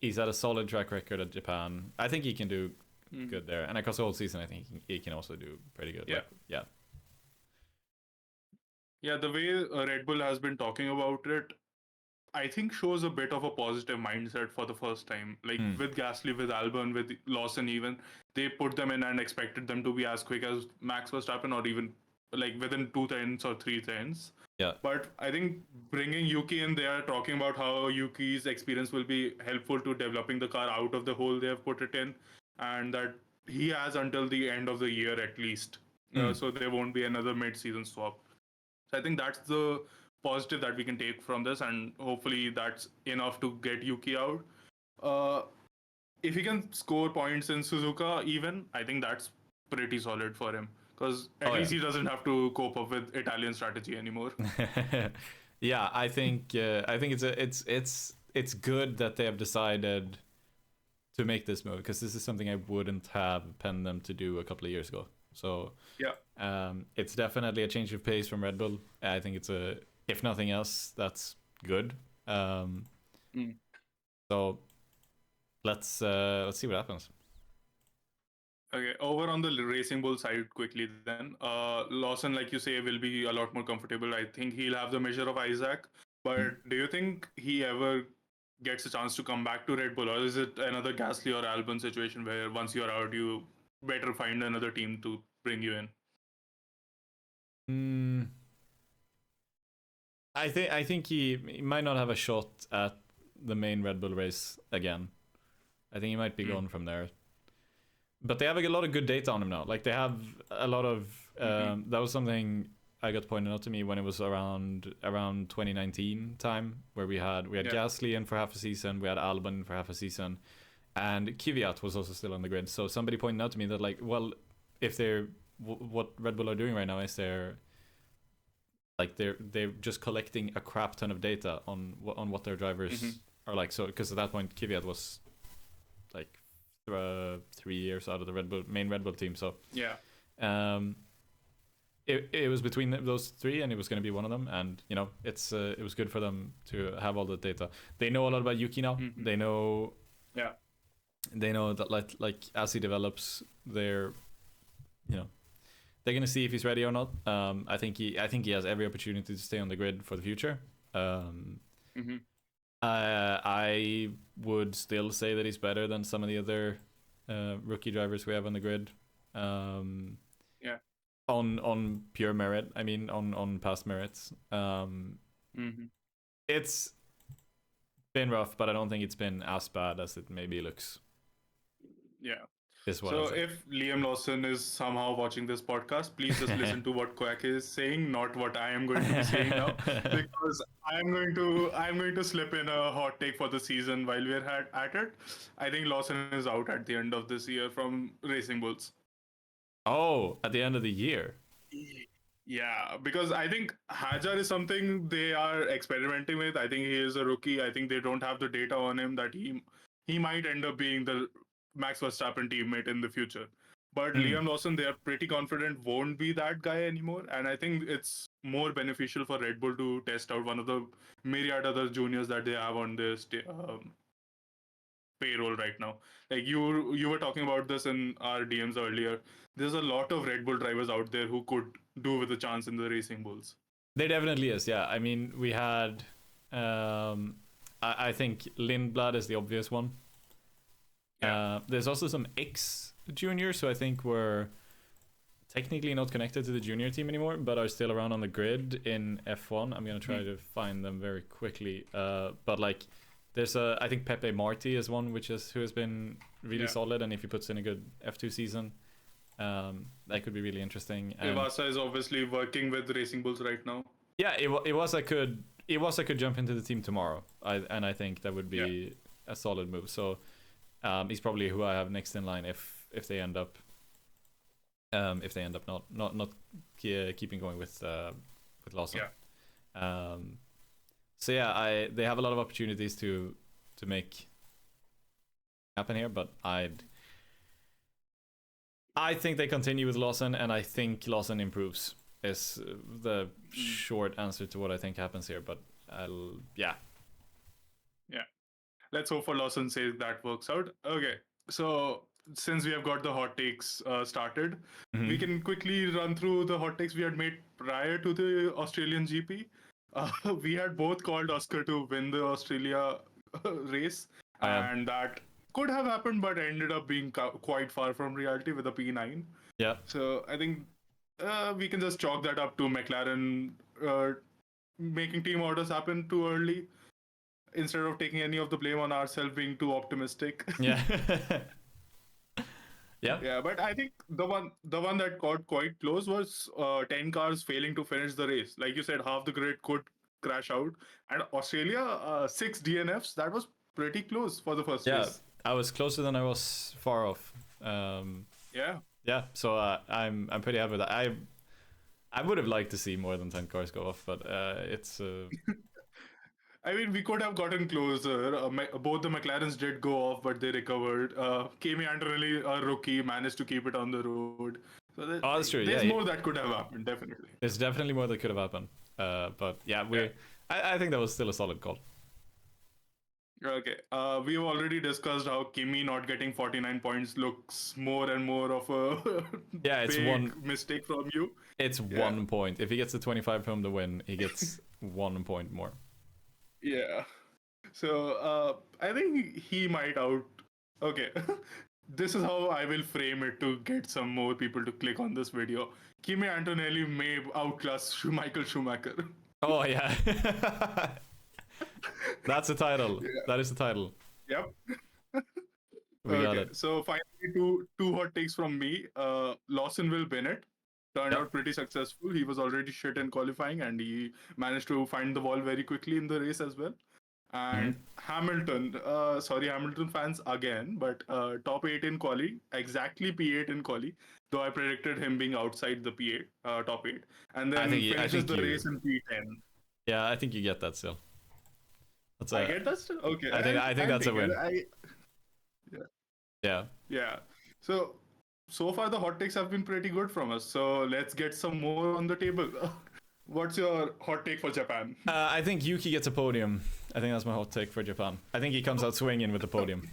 he's had a solid track record at Japan. I think he can do Hmm. good there, and across the whole season, I think he can also do pretty good. Yeah. Like, yeah, Yeah. The way Red Bull has been talking about it, I think shows a bit of a positive mindset for the first time. Like mm, with Gasly, with Albon, with Lawson, even they put them in and expected them to be as quick as Max Verstappen, or even like within 2 tenths or 3 tenths. yeah, But I think bringing Yuki in, they are talking about how Yuki's experience will be helpful to developing the car out of the hole they have put it in, and that he has until the end of the year at least. mm, So there won't be another mid-season swap. So I think that's the positive that we can take from this, and hopefully that's enough to get Yuki out. Uh, if he can score points in Suzuka, even I think that's pretty solid for him because at oh least he doesn't have to cope up with Italian strategy anymore. yeah, yeah. I think it's good that they have decided to make this move because this is something I wouldn't have penned them to do a couple of years ago. So Yeah. it's definitely a change of pace from Red Bull. I think if nothing else, that's good. Um, Mm. so let's see what happens. Okay, over on the Racing Bull side, quickly then. Lawson, like you say, will be a lot more comfortable. I think he'll have the measure of Isaac. Mm. But do you think he ever gets a chance to come back to Red Bull, or is it another Gasly or Albon situation where once you're out, you better find another team to bring you in? Mm, I think he might not have a shot at the main Red Bull race again. I think he might be Mm. gone from there. But they have a lot of good data on him now. Like they have a lot of Hmm. that was something I got pointed out to me when it was around 2019 time where we had Yeah. Gasly in for half a season, we had Albon for half a season, and Kvyat was also still on the grid. So somebody pointed out to me that like, well, if they're what Red Bull are doing right now is they're just collecting a crap ton of data on what their drivers Hmm. are like. So because at that point Kvyat was like 3 years out of the main Red Bull team. So Yeah. um, it was between those three, and it was going to be one of them. And you know, it was good for them to have all the data. They know a lot about Yuki now. Mm-hmm. They know Yeah. that like as he develops, they're going to see if he's ready or not. I think he has every opportunity to stay on the grid for the future. Mm-hmm. I would still say that he's better than some of the other rookie drivers we have on the grid. Yeah. On pure merit, I mean, on past merits. Mm-hmm. It's been rough, but I don't think it's been as bad as it maybe looks. Yeah. Is what So if Liam Lawson is somehow watching this podcast, please just listen to what Quacke is saying, not what I am going to be saying now, because I'm going to slip in a hot take for the season while we're at it. I think Lawson is out at the end of this year from Racing Bulls. Oh, at the end of the year. Yeah, because I think Hajar is something they are experimenting with. I think he is a rookie. I think they don't have the data on him that he might end up being the Max Verstappen teammate in the future. But Liam Lawson, they are pretty confident won't be that guy anymore. And I think it's more beneficial for Red Bull to test out one of the myriad other juniors that they have on their payroll right now. Like you were talking about this in our DMs earlier. There's a lot of Red Bull drivers out there who could do with a chance in the Racing Bulls. There definitely is, yeah. I mean, we had, I think Lindblad is the obvious one. Yeah. There's also some ex juniors who I think were technically not connected to the junior team anymore, but are still around on the grid in F1. I'm gonna try to find them very quickly. But like, there's I think Pepe Marti is one who has been really solid, and if he puts in a good F2 season, that could be really interesting. And Ivasa is obviously working with Racing Bulls right now. yeah, Iwasa could jump into the team tomorrow. I think that would be a solid move. So he's probably who I have next in line if they end up not keeping going with Lawson. Yeah. So yeah, they have a lot of opportunities to make happen here, but I think they continue with Lawson, and I think Lawson improves. Is the short answer to what I think happens here, but yeah. Let's hope for Lawson says that works out. Okay, so since we have got the hot takes started, we can quickly run through the hot takes we had made prior to the Australian GP. We had both called Oscar to win the Australia race, and that could have happened, but ended up being quite far from reality with a P9. Yeah. So I think we can just chalk that up to McLaren making team orders happen too early, instead of taking any of the blame on ourselves being too optimistic. Yeah. Yeah. Yeah, but I think the one that got quite close was 10 cars failing to finish the race. Like you said, half the grid could crash out. And Australia, 6 DNFs, that was pretty close for the first race. I was closer than I was far off. Yeah, so I'm pretty happy with that. I would have liked to see more than 10 cars go off, but it's I mean, we could have gotten closer. Both the McLarens did go off, but they recovered. Kimi Antonelli, a rookie, managed to keep it on the road. So that's true. There's more that could have happened, definitely. There's definitely more that could have happened. But yeah, I think that was still a solid call. Okay. We've already discussed how Kimi not getting 49 points looks more and more of a it's big mistake from you. It's 1 point. If he gets the 25 from the win, he gets 1 point more. Yeah. So I think he might out. Okay. This is how I will frame it to get some more people to click on this video. Kimi Antonelli may outclass Michael Schumacher. Oh, yeah. That's the title. Yeah. That is the title. Yep. We got it. So finally, two hot takes from me. Lawson will win it. Turned out pretty successful. He was already shit in qualifying, and he managed to find the wall very quickly in the race as well. And Hamilton, sorry Hamilton fans again, but top 8 in quali, exactly P8 in quali, though I predicted him being outside the P8, top 8. And then finishes the race in P10. Yeah, I think you get that still. I get that still? Okay. I think that's a win. Yeah. So so far the hot takes have been pretty good from us. So let's get some more on the table. What's your hot take for Japan? I think Yuki gets a podium. I think that's my hot take for Japan. I think he comes out swinging with the podium.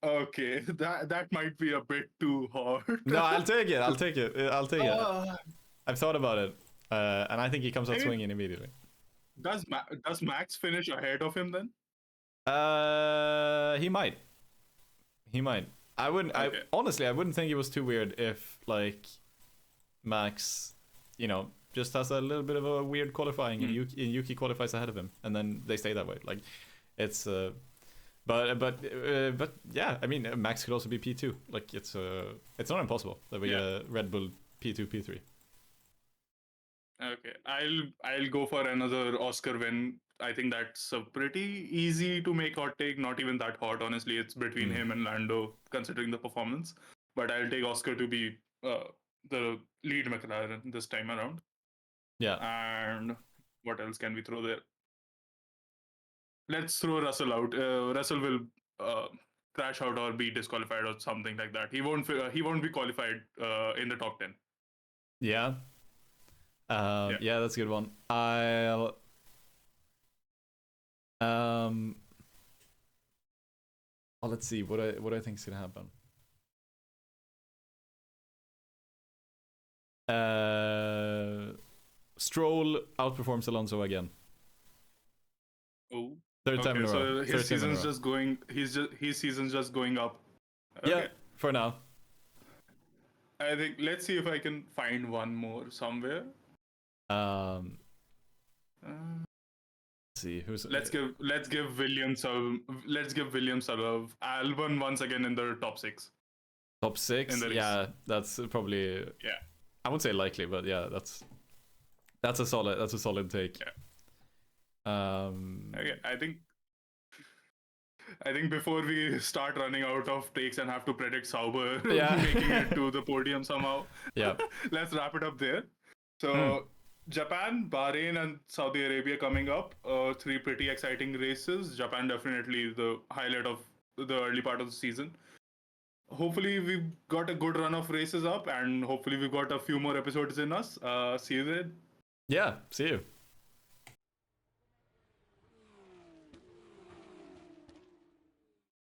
Okay, that might be a bit too hot. No, I'll take it. I'll take it. I'll take it. Uh, I've thought about it, and I think he comes out swinging immediately. does Max finish ahead of him then? He might. He might. I wouldn't. Okay. Honestly, I wouldn't think it was too weird if like Max, just has a little bit of a weird qualifying, and Yuki qualifies ahead of him, and then they stay that way. Like, it's but yeah, I mean, Max could also be P2. Like, it's not impossible that we get Red Bull P2 P3. Okay, I'll go for another Oscar win. I think that's a pretty easy to make hot take. Not even that hot, honestly. It's between him and Lando, considering the performance. But I'll take Oscar to be the lead McLaren this time around. Yeah. And what else can we throw there? Let's throw Russell out. Russell will crash out or be disqualified or something like that. He won't be qualified in the top 10. Yeah. Yeah, that's a good one. I'll let's see what I think is gonna happen. Stroll outperforms Alonso again. Oh. Third time in a row. So his season's just going. His season's just going up. Okay. Yeah, for now. I think let's see if I can find one more somewhere. Let's see who's. Let's give Williams a love. Albon once again in the top 6. Top 6. Yeah, that's probably. Yeah. I wouldn't say likely, but yeah, that's a solid take. Yeah. Okay, I think before we start running out of takes and have to predict Sauber making it to the podium somehow, let's wrap it up there. So Japan, Bahrain, and Saudi Arabia coming up. 3 pretty exciting races. Japan definitely the highlight of the early part of the season. Hopefully we've got a good run of races up, and hopefully we've got a few more episodes in us. See you then. Yeah, see you.